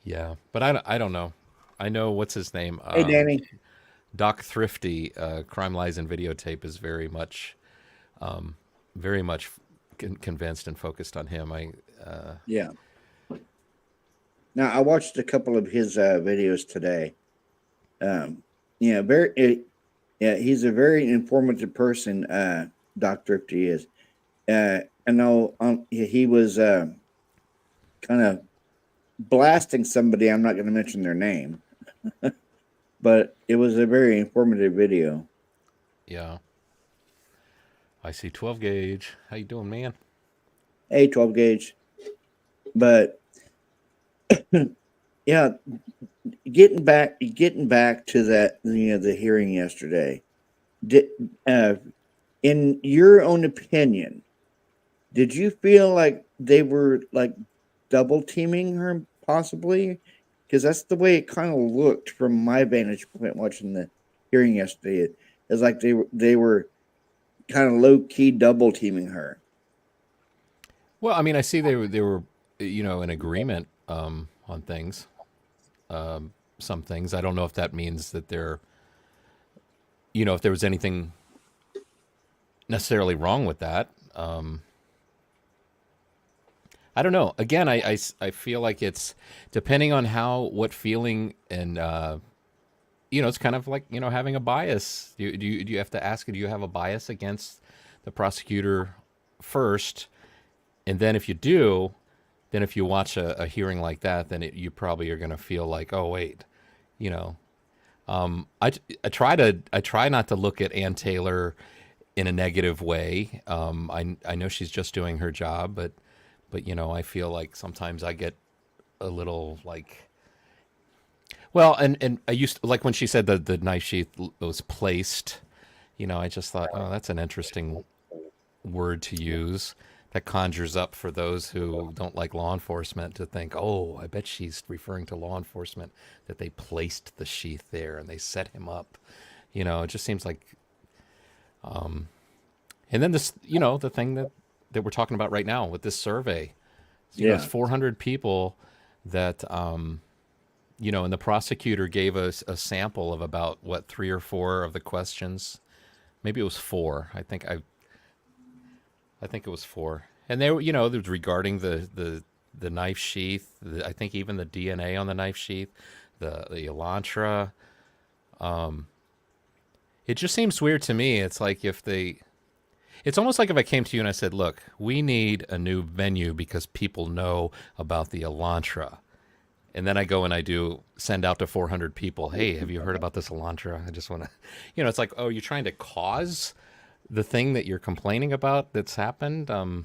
Yeah, but I don't know. I know what's his name. Hey, Danny. Doc Thrifty, Crime Lies and Videotape is very much convinced and focused on him. Yeah. Now I watched a couple of his videos today. He's a very informative person. Doc Thrifty is. I know he was kind of blasting somebody. I'm not going to mention their name. But it was a very informative video. Yeah. I see 12 gauge. How you doing, man? Hey, 12 gauge. But yeah, getting back to that, the hearing yesterday. In your own opinion, did you feel like they were like double teaming her possibly? Because that's the way it kind of looked from my vantage point watching the hearing yesterday. It's like they were kind of low key double teaming her. Well, I mean, I see they were in agreement on things. Some things. I don't know if that means that they're, if there was anything necessarily wrong with that. I don't know. Again, I feel like it's depending on what feeling, and it's kind of like having a bias. Do you have to ask? Do you have a bias against the prosecutor first, and then if you do, then if you watch a hearing like that, then you probably are going to feel like, oh wait, I try not to look at Ann Taylor in a negative way. I know she's just doing her job, But I feel like sometimes I get a little like, well, and I used to, like when she said the knife sheath was placed. I just thought, oh, that's an interesting word to use. That conjures up for those who don't like law enforcement to think, oh, I bet she's referring to law enforcement, that they placed the sheath there and they set him up. It just seems like, and then this, the thing that we're talking about right now with this survey, it's 400 people that, and the prosecutor gave us a sample of about 3 or 4 of the questions. Maybe it was 4. I think it was 4. And they were, it was regarding the knife sheath. I think even the DNA on the knife sheath, the Elantra. It just seems weird to me. It's like it's almost like if I came to you and I said, look, we need a new venue because people know about the Elantra. And then I go and I send out to 400 people, hey, have you heard about this Elantra? I just want to, it's like, oh, you're trying to cause the thing that you're complaining about that's happened. I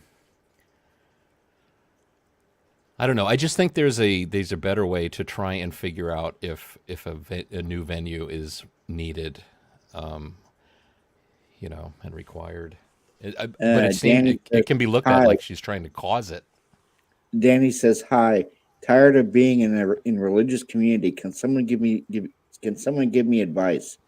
don't know. I just think there's a better way to try and figure out if a new venue is needed, and required. But it seems it can be looked at like she's trying to cause it. Danny says, "Hi, tired of being in religious community. Can someone give me advice?"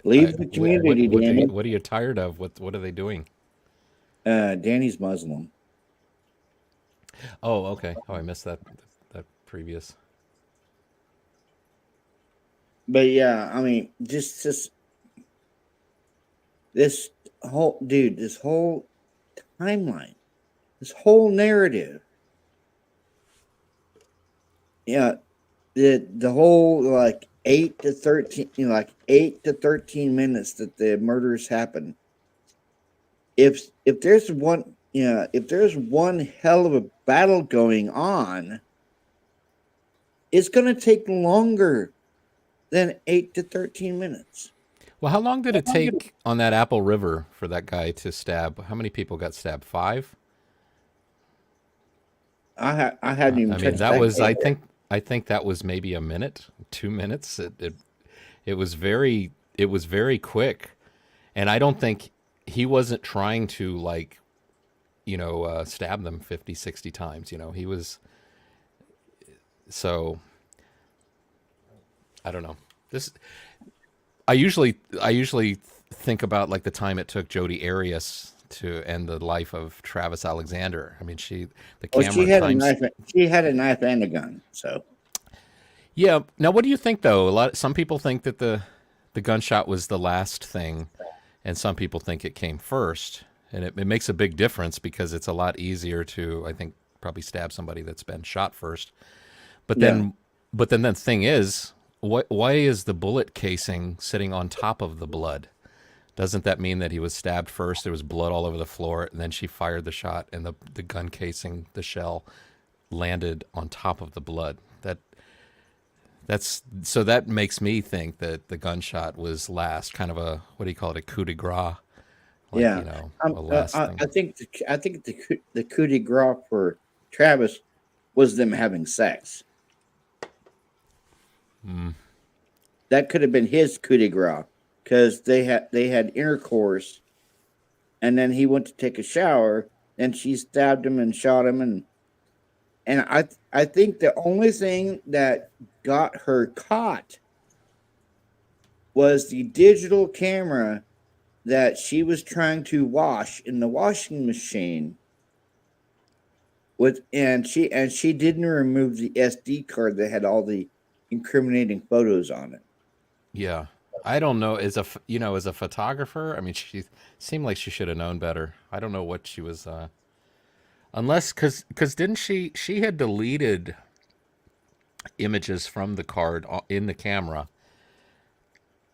Leave the community, Danny. What are you tired of? What are they doing? Danny's Muslim. Oh, okay. Oh, I missed that previous. But yeah, I mean, just this whole timeline, this whole narrative. Yeah, the whole 8 to 13, 8 to 13 minutes that the murders happen. If there's one hell of a battle going on, it's going to take longer than 8 to 13 minutes. Well, how long did it take on that Apple River for that guy to stab? How many people got stabbed? 5? I hadn't even. I mean, that was. I think that was maybe a minute, 2 minutes. It was very quick, and I don't think he wasn't trying to stab them 50, 60 times. He was. So I don't know. I usually think about the time it took Jodi Arias to end the life of Travis Alexander. I mean, she had a knife and a gun. So yeah. Now, what do you think though? Some people think that the gunshot was the last thing, and some people think it came first. And it makes a big difference because it's a lot easier to, I think, probably stab somebody that's been shot first. But then the thing is, why is the bullet casing sitting on top of the blood? Doesn't that mean that he was stabbed first? There was blood all over the floor, and then she fired the shot, and the gun casing, the shell, landed on top of the blood. So that makes me think that the gunshot was last, kind of a, what do you call it, a coup de grace? A last thing. I think the coup de grace for Travis was them having sex. That could have been his coup de grace because they had intercourse, and then he went to take a shower, and she stabbed him and shot him, and I think the only thing that got her caught was the digital camera that she was trying to wash in the washing machine. And she didn't remove the SD card that had all the incriminating photos on it. Yeah. I don't know. As a photographer, I mean, she seemed like she should have known better. I don't know what she was, unless, cause didn't she had deleted images from the card in the camera,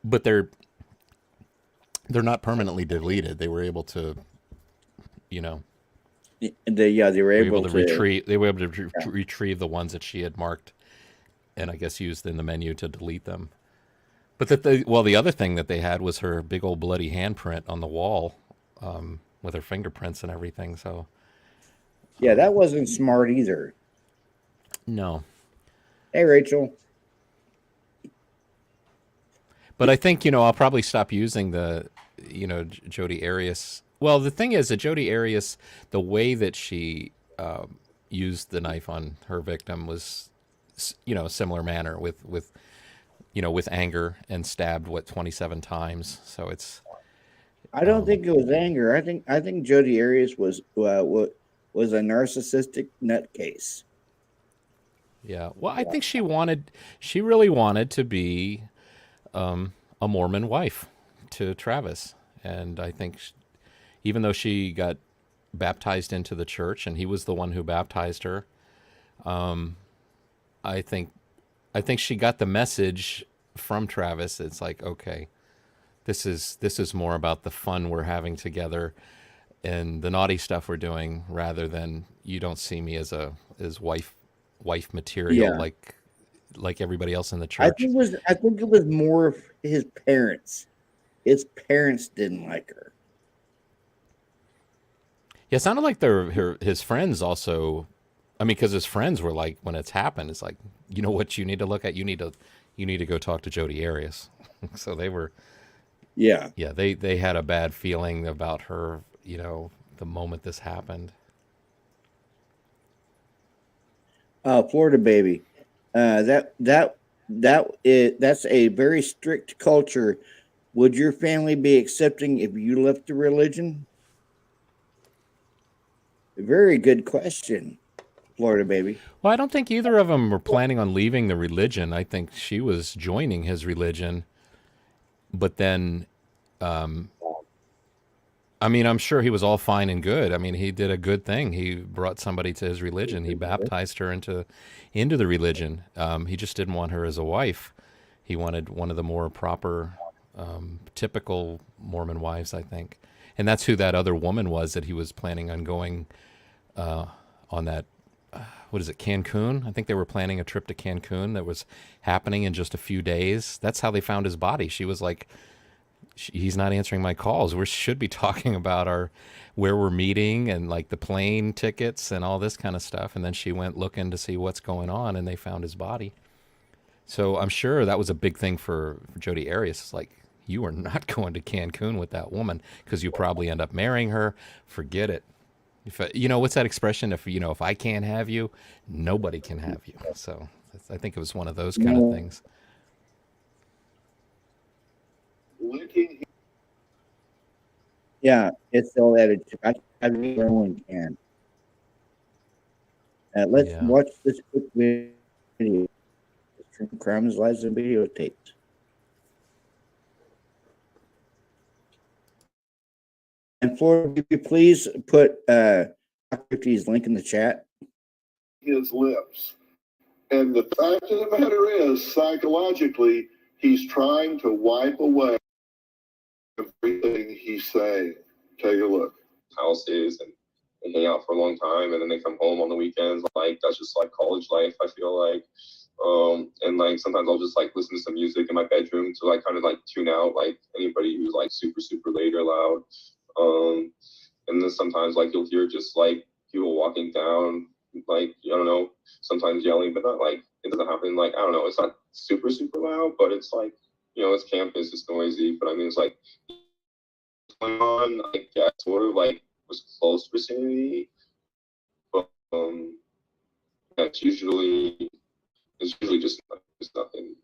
but they're not permanently deleted. They were able to, they were able to retrieve. They were able to retrieve the ones that she had marked, and I guess used in the menu to delete them. But the other thing that they had was her big old bloody handprint on the wall, with her fingerprints and everything. So Yeah, that wasn't smart either. no. Hey, Rachel. But I think, I'll probably stop using the, Jodi Arias. Well, the thing is that Jodi Arias, the way that she used the knife on her victim was, a similar manner with anger, and stabbed 27 times. So it's. I don't think it was anger. I think Jodi Arias was a narcissistic nutcase. Yeah. Well, I think she really wanted to be a Mormon wife to Travis. And I think even though she got baptized into the church and he was the one who baptized her, I think she got the message from Travis. It's like, okay, this is more about the fun we're having together and the naughty stuff we're doing, rather than you don't see me as wife material, Yeah. like everybody else in the church. I think it was more of his parents. His parents didn't like her. Yeah, it sounded like his friends also. I mean, because his friends were like, when it's happened, it's like, you know what you need to look at? You need to go talk to Jodi Arias. So they were. Yeah. Yeah, they had a bad feeling about her, the moment this happened. Florida baby. That's a very strict culture. Would your family be accepting if you left the religion? Very good question, Florida baby. Well, I don't think either of them were planning on leaving the religion. I think she was joining his religion. But then, I mean, I'm sure he was all fine and good. I mean, he did a good thing. He brought somebody to his religion. He baptized her into the religion. He just didn't want her as a wife. He wanted one of the more proper, typical Mormon wives, I think. And that's who that other woman was that he was planning on going on that, what is it, Cancun? I think they were planning a trip to Cancun that was happening in just a few days. That's how they found his body. She was like, he's not answering my calls. We should be talking about where we're meeting and like the plane tickets and all this kind of stuff. And then she went looking to see what's going on, and they found his body. So I'm sure that was a big thing for Jodi Arias. It's like, you are not going to Cancun with that woman because you probably end up marrying her. Forget it. If what's that expression? If I can't have you, nobody can have you. So I think it was one of those kind of things. Yeah, it's all edited. I really only can. Let's watch this quick video. True crimes, lies, and videotapes. And Florida, could you please put Dr. 50's link in the chat? His lips. And the fact of the matter is, psychologically, he's trying to wipe away everything he's saying. Take a look. Houses and hang out for a long time, and then they come home on the weekends. Like, that's just like college life, I feel like. And like sometimes I'll just like listen to some music in my bedroom to like kind of like tune out like anybody who's like super late or loud. And then sometimes like you'll hear just like people walking down, like, I don't know, sometimes yelling, but not like, it doesn't happen like, I don't know, it's not super loud, but it's like, it's campus, it's noisy, but I mean, it's like going on, like, yeah, sort of like was close vicinity, but yeah, it's usually just nothing.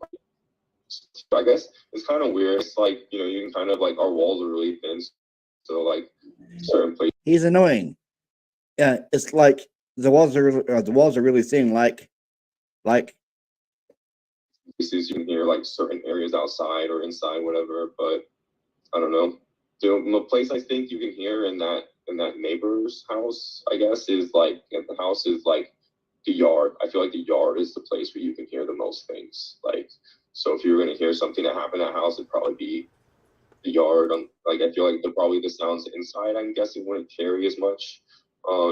I guess it's kind of weird. It's like, you can kind of like, our walls are really thin, so like certain places. He's annoying. Yeah, it's like the walls are really thin. Like places you can hear like certain areas outside or inside, whatever. But I don't know. The place I think you can hear in that neighbor's house, I guess, is like at the house is like the yard. I feel like the yard is the place where you can hear the most things. Like, so if you're gonna hear something that happened at that house, it'd probably be the yard. Like, I feel like the sounds inside, I'm guessing, wouldn't carry as much.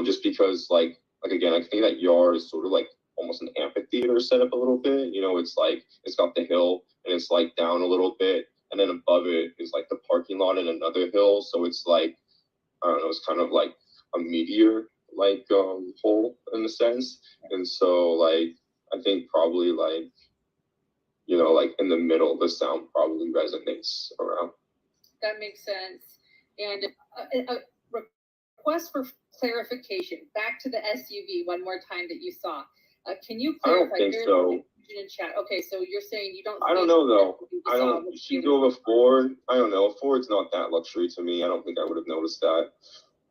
Just because like again, I think that yard is sort of like almost an amphitheater set up a little bit. It's like it's got the hill and and it's like down a little bit, and then above it is like the parking lot and another hill. So it's like, I don't know, it's kind of like a meteor like hole in a sense. And so like I think probably like, you know, like in the middle, the sound probably resonates around. That makes sense. And a request for clarification. Back to the SUV one more time that you saw. Can you clarify? I don't think so. In chat. Okay, so you're saying you don't. I don't know though. I don't. She drove a Ford. I don't know. A Ford's not that luxury to me. I don't think I would have noticed that.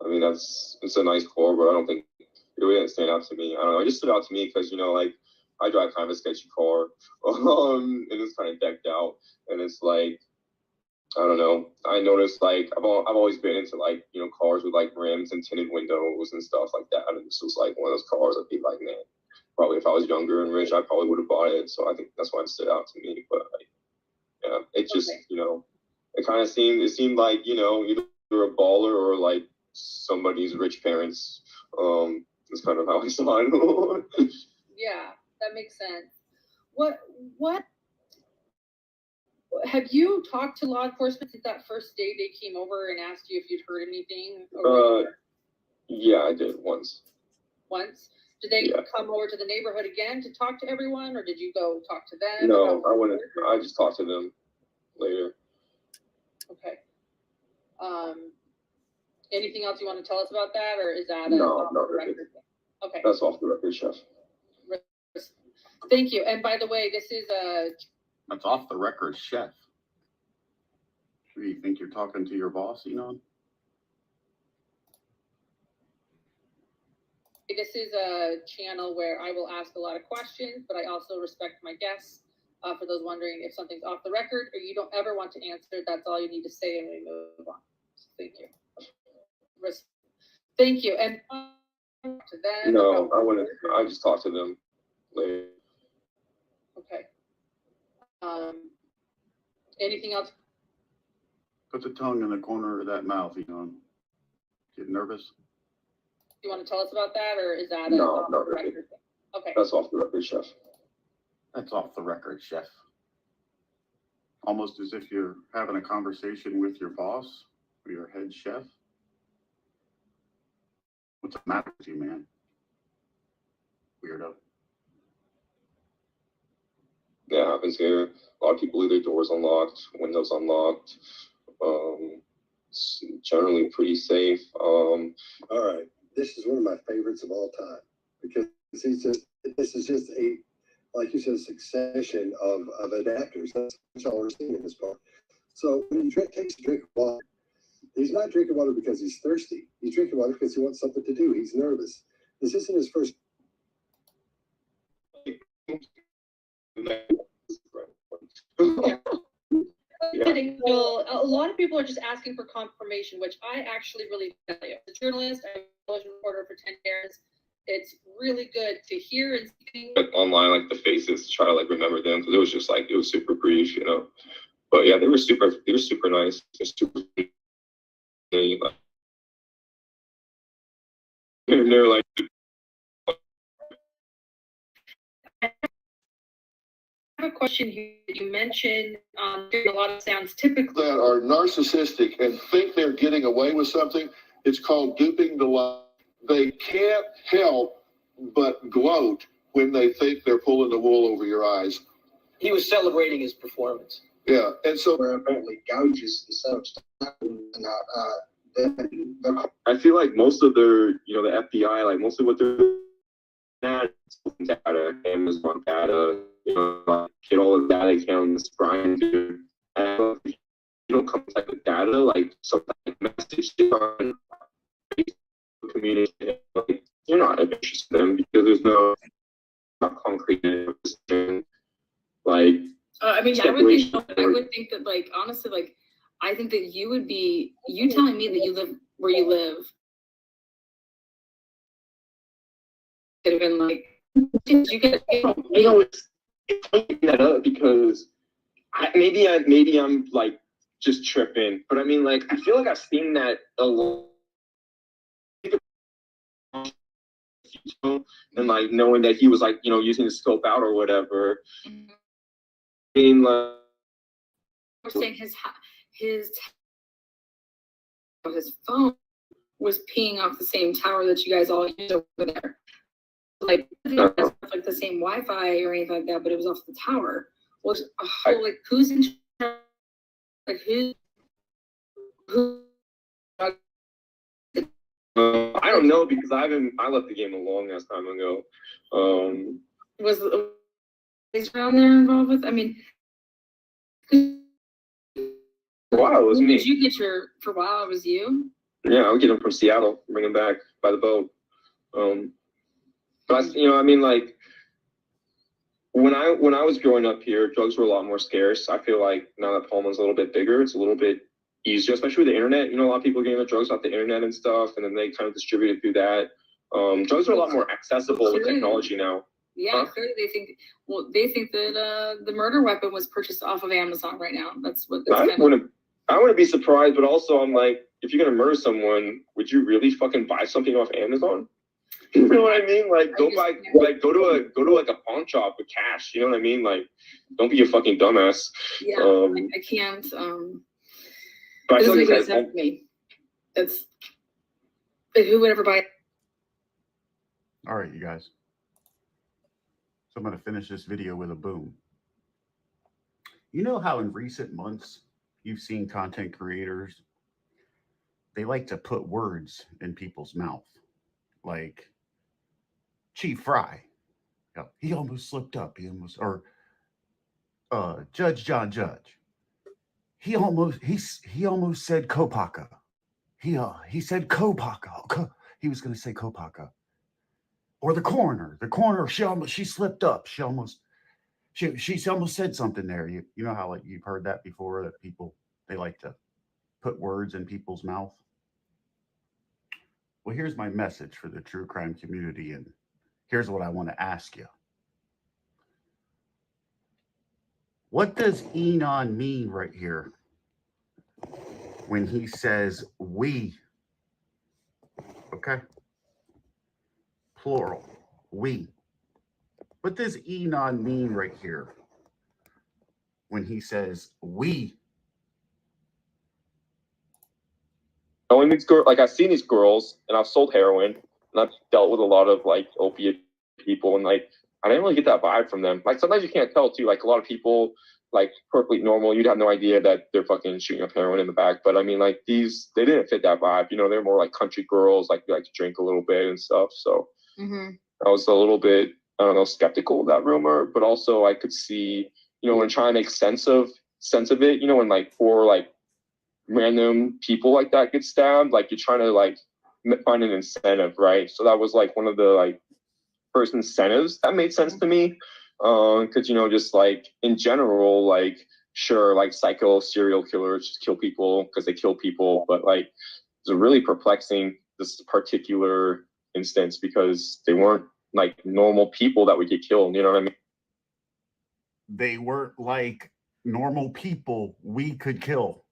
I mean, it's a nice car, but I don't think it really didn't stand out to me. I don't know. It just stood out to me because, you know, like I drive kind of a sketchy car, and it's kind of decked out, and it's like, I don't know. I noticed like I've always been into like, you know, cars with like rims and tinted windows and stuff like that, and this was like one of those cars I'd be like, man, probably if I was younger and rich, I probably would have bought it. So I think that's why it stood out to me. But like, yeah, it just, you know, it kind of seemed like, you know, either a baller or like somebody's rich parents. That's kind of how I saw it. Yeah, that makes sense. What have you talked to law enforcement since that first day they came over and asked you if you'd heard anything? Yeah, I did once. Once? Did they come over to the neighborhood again to talk to everyone, or did you go talk to them? No, I wouldn't. I just talked to them later. Okay. Anything else you want to tell us about that, or is that off the record? Okay. That's off the record, Chef. Thank you. And by the way, this is That's off the record, Chef. Do you think you're talking to your boss, This is a channel where I will ask a lot of questions, but I also respect my guests. For those wondering if something's off the record or you don't ever want to answer, that's all you need to say and we move on. So thank you. Thank you. And to them. No, I wouldn't. I just talked to them later. Okay. Anything else? Put the tongue in the corner of that mouth, Get nervous? You want to tell us about that, or is that off the the record thing? Okay. That's off the record, Chef. That's off the record, Chef. Almost as if you're having a conversation with your boss or your head chef. What's the matter with you, man? Weirdo. Yeah, it happens here. A lot of people leave their doors unlocked, windows unlocked. It's generally pretty safe. All right. This is one of my favorites of all time because this is just a, like you said, succession of adapters. That's all we're seeing in this part. So when he takes a drink of water, he's not drinking water because he's thirsty. He's drinking water because he wants something to do. He's nervous. This isn't his first. Well, a lot of people are just asking for confirmation, which I actually really value. As a journalist, I'm a television reporter for 10 years. It's really good to hear and see. Like online, like the faces, to try to like remember them because it was just like it was super brief, But yeah, they were super nice. They're super. They're like. I have a question here. You mentioned there's a lot of sounds typically that are narcissistic and think they're getting away with something. It's called duping the lie. They can't help but gloat when they think they're pulling the wool over your eyes. He was celebrating his performance. Yeah, and so apparently gouges themselves. I feel like most of their, the FBI, like most of what they're at, data, Amazon data, get all the data they can on this Brian dude. And if you don't come back with data, like something like message on community, like, you're not interested in them because there's no concrete like. I mean, I would think that, like, honestly, like, I think that you telling me that you live where you live could have been like, did you get? It's that up because maybe I'm like just tripping, but I mean, like, I feel like I've seen that a lot. And like knowing that he was like, using the scope out or whatever. I mean, like, saying his phone was pinging off the same tower that you guys all use over there. Like the same Wi-Fi or anything like that, but it was off the tower. Was like who's in charge? Like who? I don't know because I left the game a long ass time ago. Was around there involved with? I mean, for a while it was me. Did you get for a while it was you? Yeah, I would get them from Seattle, bring them back by the boat. But I mean, like when I was growing up here, drugs were a lot more scarce. I feel like now that Palma's a little bit bigger, it's a little bit easier, especially with the internet. A lot of people are getting their drugs off the internet and stuff, and then they kind of distribute it through that. Drugs are a lot more accessible with technology now. Yeah, clearly they think that the murder weapon was purchased off of Amazon right now. That's what. I wouldn't be surprised, but also I'm like, if you're gonna murder someone, would you really fucking buy something off Amazon? You know what I mean? Like, go to like a pawn shop with cash. You know what I mean? Like, don't be a fucking dumbass. Yeah, I can't. But I feel like that's for me. That's like, who would ever buy it? All right, you guys. So I'm going to finish this video with a boom. You know how in recent months you've seen content creators, they like to put words in people's mouth, like Chief Fry. He almost slipped up. Or Judge John Judge. He almost said Kopaka. He said Kopaka. He was going to say Kopaka. Or the coroner. She slipped up. She almost said something there. You know how like you've heard that before, that people, they like to put words in people's mouth. Well, here's my message for the true crime community, and here's what I want to ask you. What does Enon mean right here when he says we? Okay. Plural. We. What does Enon mean right here when he says we? Knowing these girls, like I've seen these girls, and I've sold heroin, and I've dealt with a lot of like opiate people, and like I didn't really get that vibe from them. Like sometimes you can't tell too. Like a lot of people, like perfectly normal, you'd have no idea that they're fucking shooting up heroin in the back. But I mean, like they didn't fit that vibe. They're more like country girls, like they like to drink a little bit and stuff. So I was a little bit, I don't know, skeptical of that rumor. But also I could see, when trying to make sense of it, when like poor like random people like that get stabbed, like you're trying to like find an incentive, right? So that was like one of the like first incentives that made sense to me. Because just like in general, like sure, like psycho serial killers just kill people because they kill people, but like it's really perplexing this particular instance because they weren't like normal people that would get killed. You know what I mean? They weren't like normal people we could kill.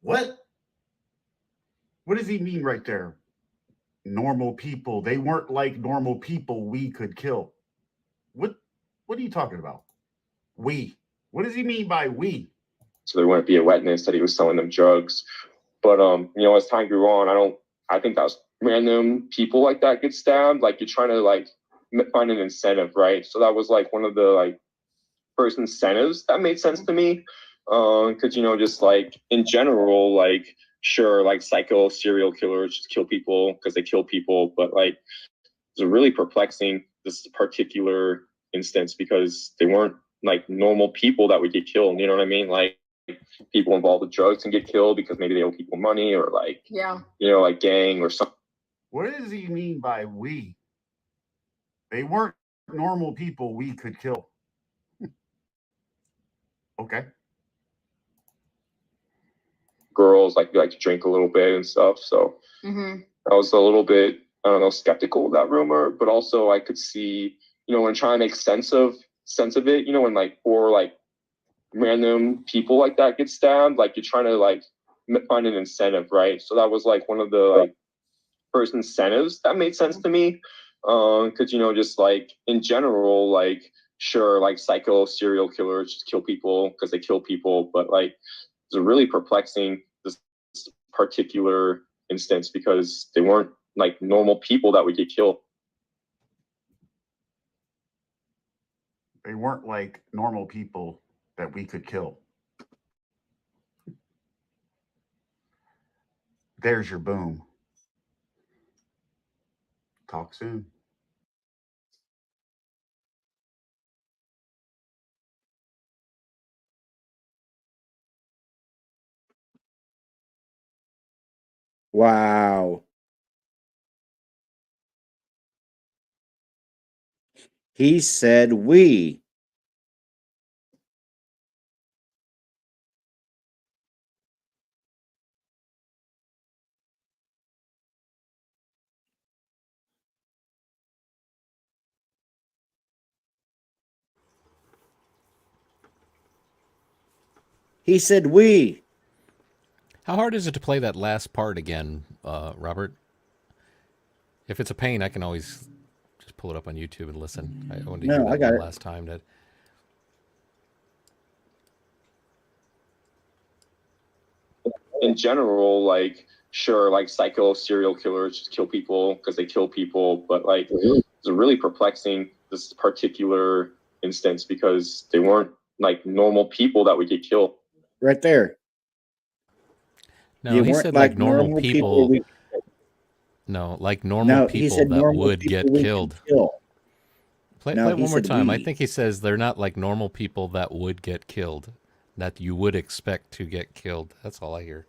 What? What does he mean right there? Normal people. They weren't like normal people we could kill. What are you talking about? We. What does he mean by we? So there wouldn't be a witness that he was selling them drugs. But as time grew on, I think that was random people like that get stabbed. Like you're trying to like find an incentive, right? So that was like one of the like first incentives that made sense to me. Because just like in general, like sure, like psycho serial killers just kill people because they kill people, but like it's really perplexing this particular instance because they weren't like normal people that would get killed. You know what I mean? Like people involved with drugs and get killed because maybe they owe people money or like like gang or something. What does he mean by we? They weren't normal people we could kill. Okay. Girls like to drink a little bit and stuff. So I was a little bit, I don't know, skeptical of that rumor, but also I could see, when trying to make sense of it, when like poor like random people like that get stabbed, like you're trying to like find an incentive, right? So that was like one of the like first incentives that made sense to me. Because just like in general, like sure, like psycho serial killers just kill people because they kill people, but like it's really perplexing this particular instance because they weren't like normal people that would get killed. They weren't like normal people that we could kill. There's your boom. Talk soon. Wow. He said we. He said we. How hard is it to play that last part again, Robert? If it's a pain, I can always just pull it up on YouTube and listen. I wanted to hear No, I that got one it. last time. That In general, like sure, like psycho serial killers just kill people because they kill people, but like it's really perplexing this particular instance because they weren't like normal people that would get killed. Right there. no, They he weren't said like normal people. people. We, No, like normal no, he people said that normal would people get we killed. could kill. Play No, it he one more said time. I we. think he says they're not like normal people that would get killed, that you would expect to get killed. That's all I hear.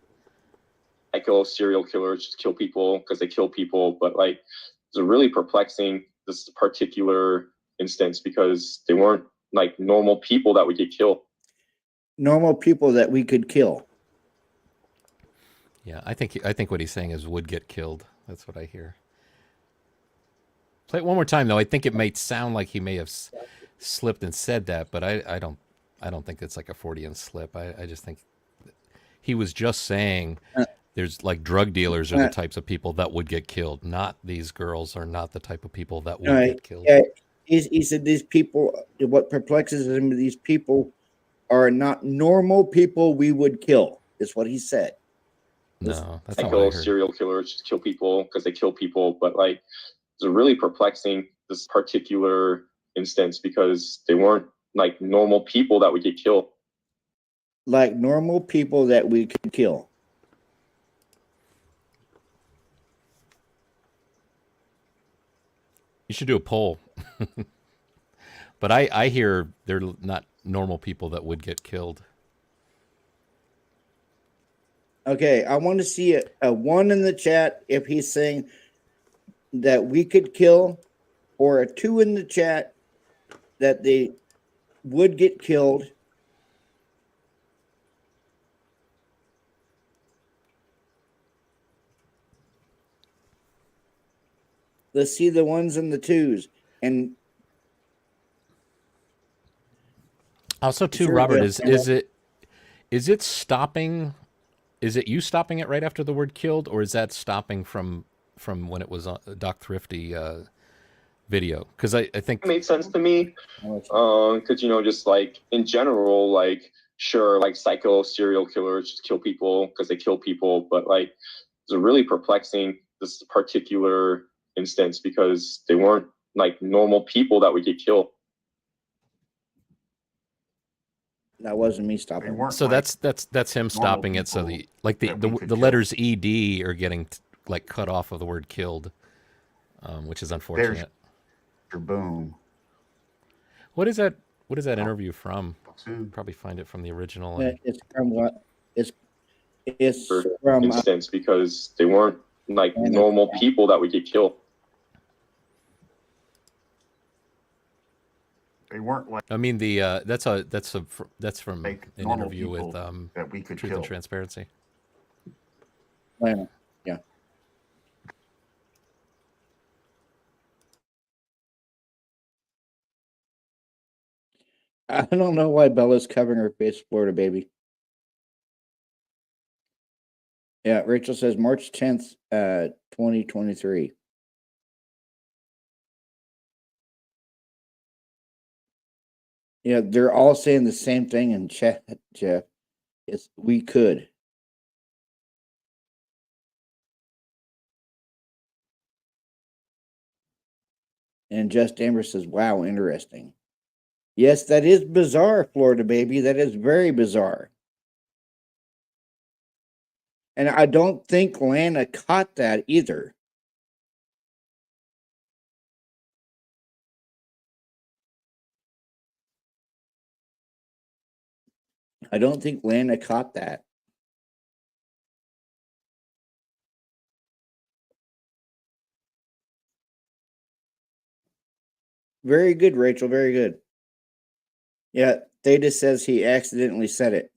Psycho serial killers just kill people because they kill people, but like it's really perplexing this particular instance because they weren't like normal people that would get killed. Normal people that we could kill. Yeah, I think what he's saying is would get killed. That's what I hear. Play it one more time though. I think it may sound like he may have slipped and said that, but I don't think it's like a Freudian slip. I just think he was just saying there's like drug dealers are the types of people that would get killed. Not these girls are not the type of people that would get killed. Yeah, he said these people, what perplexes him, these people are not normal people we would kill, is what he said. No, that's not what I Psycho heard. serial killers just kill people because they kill people, but like it's really perplexing this particular instance because they weren't like normal people that would get killed. Like normal people that we could kill. You should do a poll. But I hear they're not normal people that would get killed. Okay, I want to see a 1 in the chat if he's saying that we could kill, or a 2 in the chat that they would get killed. Let's see the 1s and the 2s. And also too, sure, Robert, yeah. is it stopping? Is it you stopping it right after the word killed, or is that stopping from when it was Doc Thrifty video? Because I think It made sense to me. Because you know, just like in general, like sure, like psycho serial killers just kill people because they kill people, but like it's really perplexing this particular instance because they weren't like normal people that would get killed. That wasn't me stopping. So that's him stopping it. So the letters ED are getting like cut off of the word killed, which is unfortunate. There's your boom. What is that? What is that interview from? Probably find it from the original. Yeah, it's from what? It's from instance because they weren't like normal people that would get killed. They weren't like. I mean that's from like an normal interview with that we could Truth kill. and Transparency. Yeah. I don't know why Bella's covering her face, Florida baby. Yeah, Rachel says March 10th, 2023. Yeah, they're all saying the same thing in chat, Jeff. It's we could. And Just Amber says, wow, interesting. Yes, that is bizarre, Florida baby. That is very bizarre. And I don't think Lana caught that either. I don't think Lana caught that. Very good, Rachel. Very good. Yeah, Theta says he accidentally said it.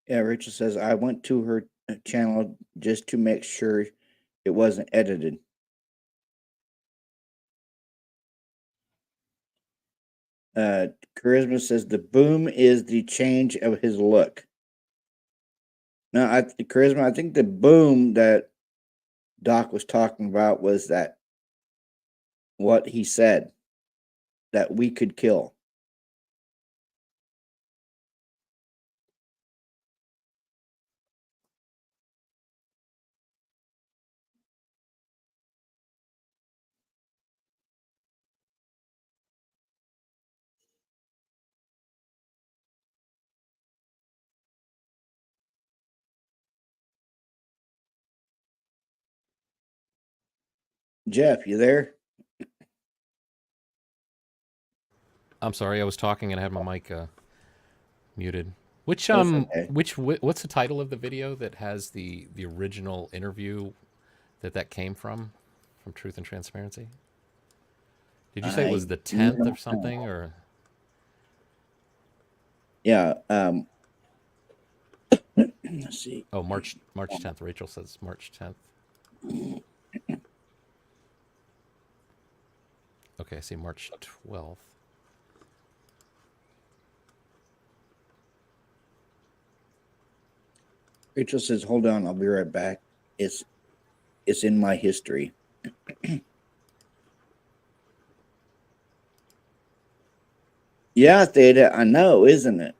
Yeah, Rachel says, I went to her channel just to make sure it wasn't edited. Charisma says the boom is the change of his look. No, Charisma, I think the boom that Doc was talking about was that what he said that we could kill. Jeff, you there? I'm sorry, I was talking and I had my mic muted. Which That's okay. what's the title of the video that has the original interview that came from Truth and Transparency? Did you say it was the 10th or something, or? Yeah. Let's see. Oh, March 10th. Rachel says March 10th. Okay, I see March 12th. Rachel says, hold on, I'll be right back. It's in my history. Yeah, Theta, I know, isn't it?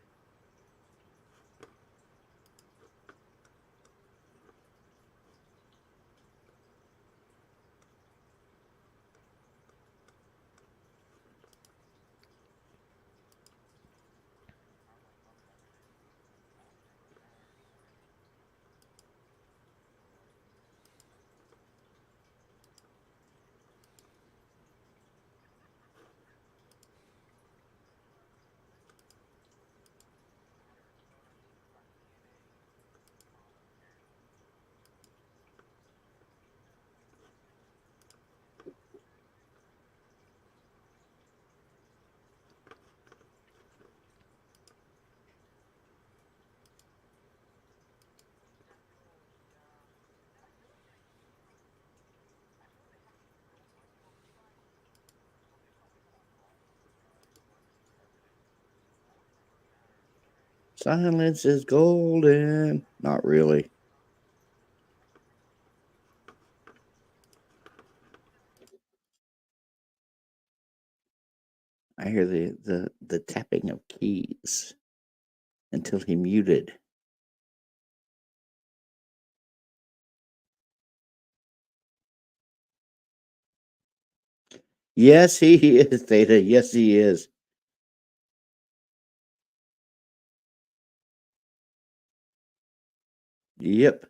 Silence is golden. Not really. I hear the tapping of keys until he muted. Yes, he is, Theta. Yes, he is. Yep.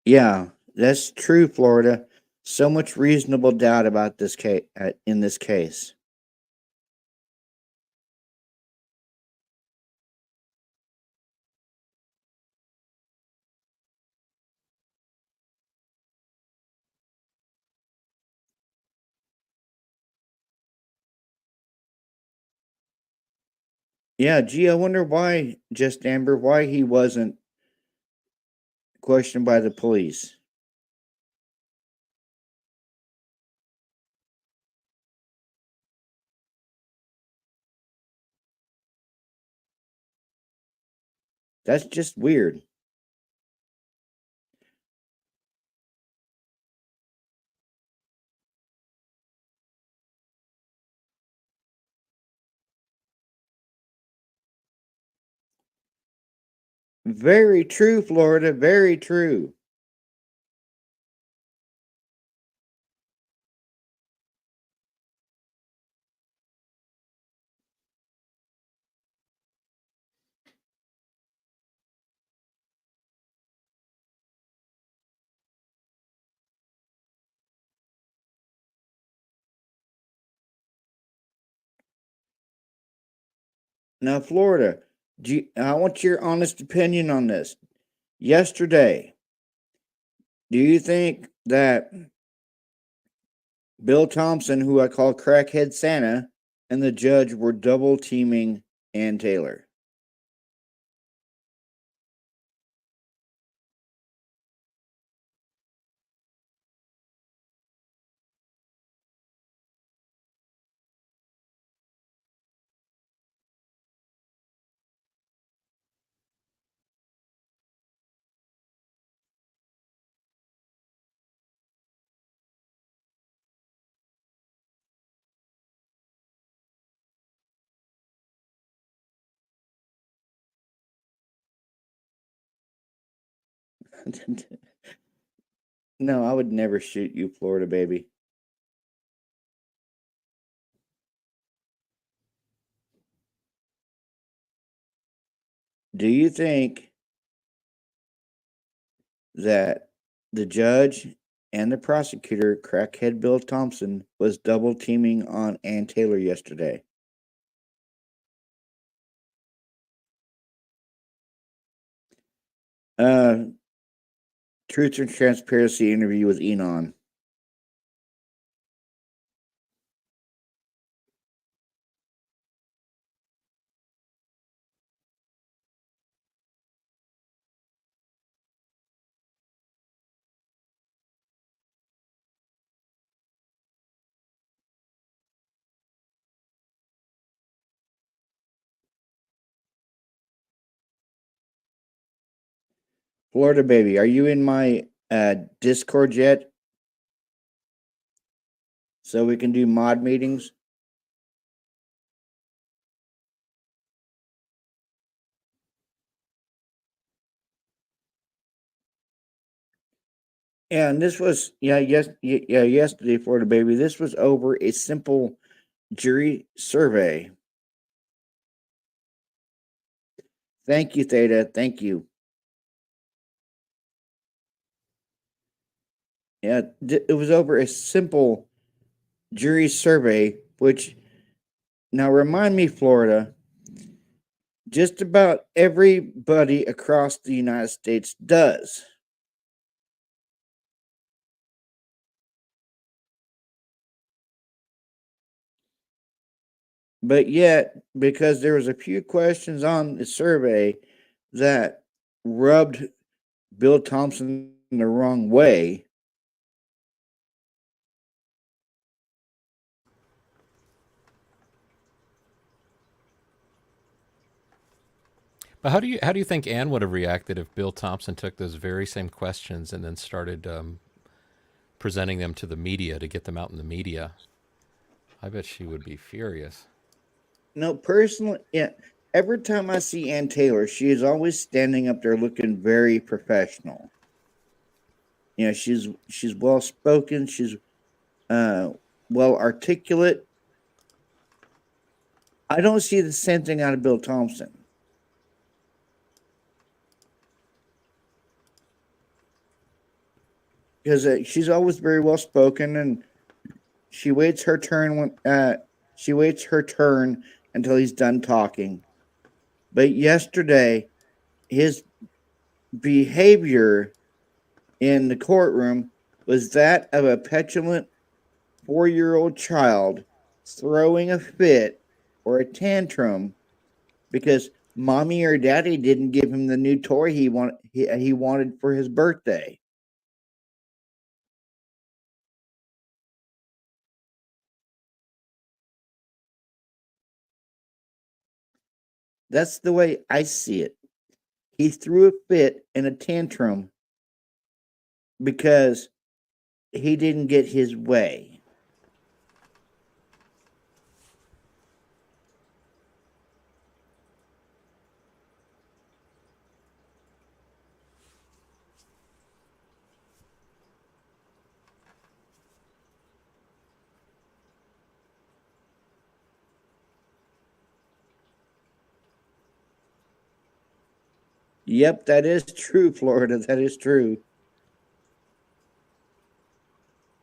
Yeah, that's true, Florida. So much reasonable doubt about this case in this case. Yeah, gee, I wonder why, just Amber, why he wasn't questioned by the police. That's just weird. Very true, Florida. Very true. Now, Florida, I want your honest opinion on this. Yesterday, do you think that Bill Thompson, who I call Crackhead Santa, and the judge were double teaming Ann Taylor? No, I would never shoot you, Florida baby. Do you think that the judge and the prosecutor, Crackhead Bill Thompson, was double teaming on Ann Taylor yesterday? Uh, Truth and Transparency interview with Enon. Florida baby, are you in my Discord yet? So we can do mod meetings? Yeah, and this was yesterday, Florida baby. This was over a simple jury survey. Thank you, Theta. Thank you. Yeah, it was over a simple jury survey, which now remind me, Florida, just about everybody across the United States does. But yet, because there was a few questions on the survey that rubbed Bill Thompson the wrong way. But how do you think Ann would have reacted if Bill Thompson took those very same questions and then started presenting them to the media to get them out in the media? I bet she would be furious. No, personally, yeah. Every time I see Ann Taylor, she is always standing up there looking very professional. You know, she's well spoken. She's well articulate. I don't see the same thing out of Bill Thompson. because she's always very well spoken, and she waits her turn until he's done talking. But yesterday, his behavior in the courtroom was that of a petulant 4-year-old child throwing a fit or a tantrum because mommy or daddy didn't give him the new toy he wanted for his birthday. That's the way I see it. He threw a fit and a tantrum because he didn't get his way. Yep, that is true, Florida. That is true.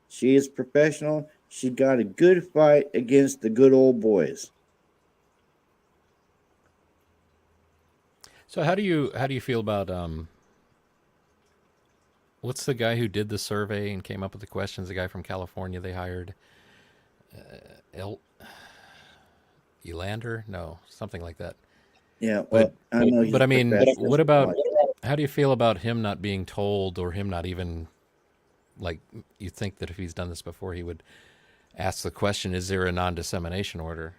She is professional. She got a good fight against the good old boys. So how do you feel about what's the guy who did the survey and came up with the questions? The guy from California they hired, Elander? No, something like that. Yeah, well, I know he's but I mean, professional. what about how do you feel about him not being told or him not even like you think that if he's done this before he would ask the question, is there a non-dissemination order?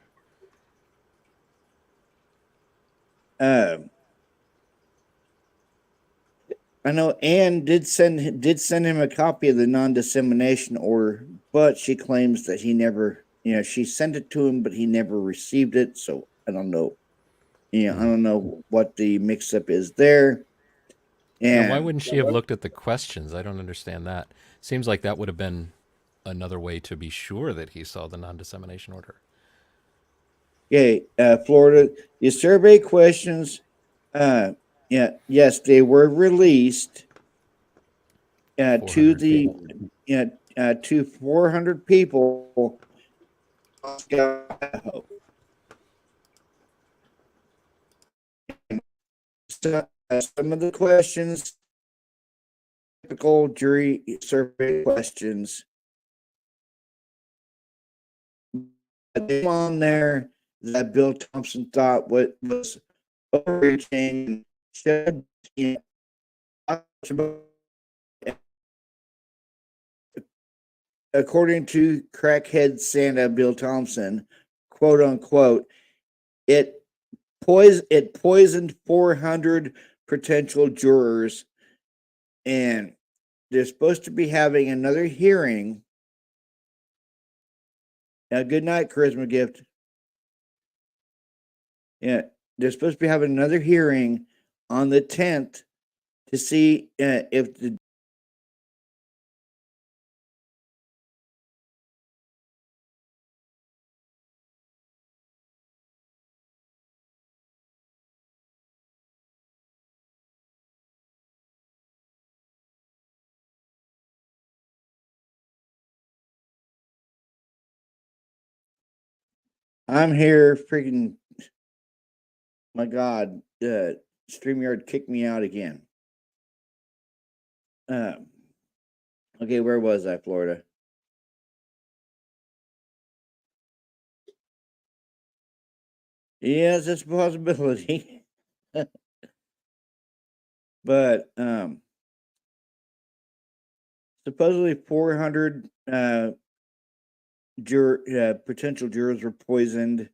I know Anne did send him a copy of the non-dissemination order, but she claims that he never, she sent it to him, but he never received it. So I don't know. I don't know what the mix-up is there. And why wouldn't she have looked at the questions? I don't understand that. Seems like that would have been another way to be sure that he saw the non-dissemination order. Okay, Florida, the survey questions, yes, they were released to the to 400 people. Some of the questions, typical jury survey questions, on there that Bill Thompson thought was overreaching. Should according to crackhead Santa Bill Thompson, quote unquote, it poisoned 400 potential jurors, and they're supposed to be having another hearing. Now, good night, Charisma Gift. Yeah, they're supposed to be having another hearing on the 10th to see if the I'm here freaking my God, StreamYard kicked me out again. Okay, where was I, Florida? Yes, it's a possibility. But supposedly 400 potential jurors were poisoned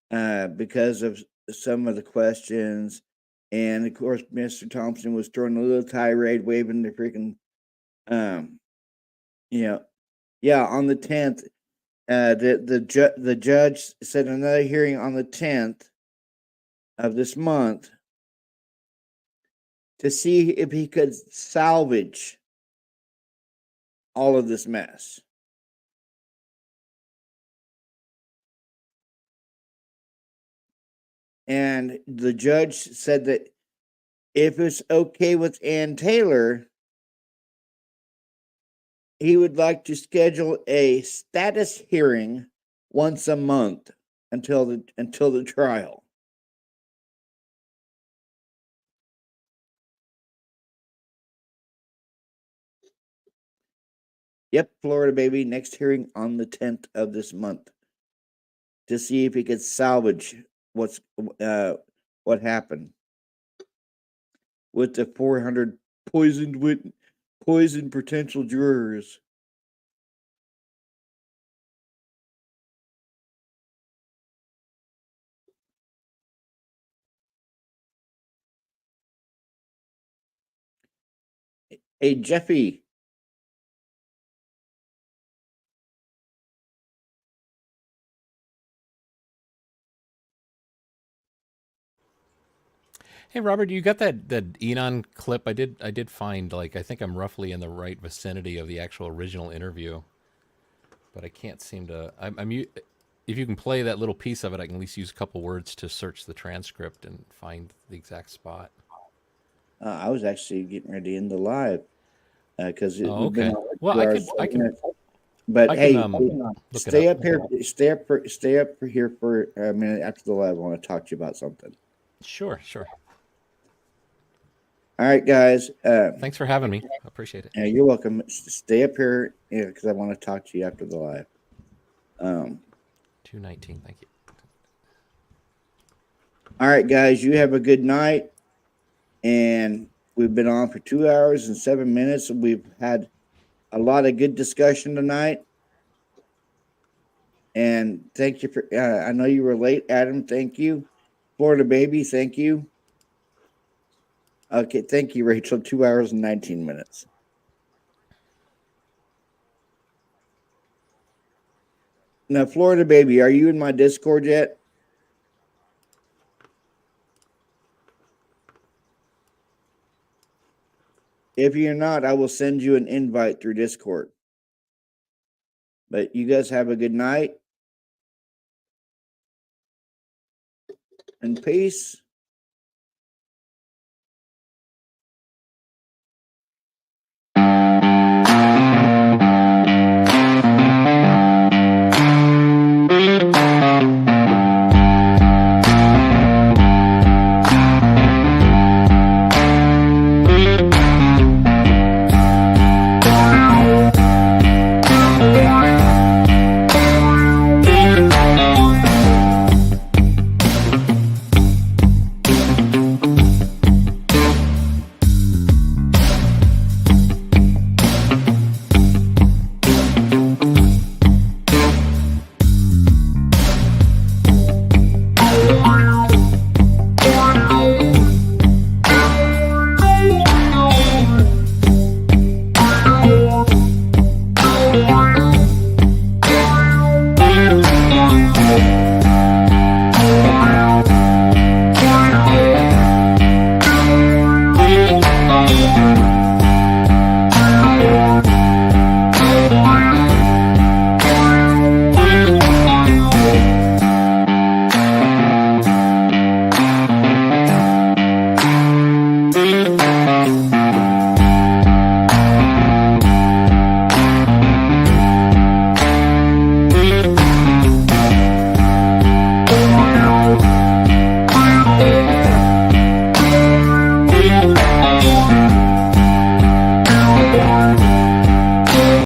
because of some of the questions. And of course, Mr. Thompson was throwing a little tirade, waving the freaking, yeah, on the 10th. The judge said another hearing on the 10th of this month to see if he could salvage all of this mess. And the judge said that if it's okay with Ann Taylor, he would like to schedule a status hearing once a month until the trial. Yep, Florida baby. Next hearing on the 10th of this month to see if he could salvage what happened with the 400 poisoned potential jurors. Hey, Jeffy. Hey Robert, you got that Enon clip? I did find, like, I think I'm roughly in the right vicinity of the actual original interview, but I can't seem to. If you can play that little piece of it, I can at least use a couple words to search the transcript and find the exact spot. I was actually getting ready to end the live because Oh, we've been okay. on for Well, 2 hours. But hey, look it stay up. up here. Stay up here for a minute after the live. I want to talk to you about something. Sure. All right, guys. Thanks for having me. I appreciate it. Yeah, you're welcome. Stay up here because I want to talk to you after the live. 219. Thank you. All right, guys. You have a good night. And we've been on for 2 hours and 7 minutes. We've had a lot of good discussion tonight. And thank you for. I know you were late, Adam. Thank you, Florida baby. Thank you. Okay, thank you, Rachel. 2 hours and 19 minutes. Now, Florida baby, are you in my Discord yet? If you're not, I will send you an invite through Discord. But you guys have a good night and peace.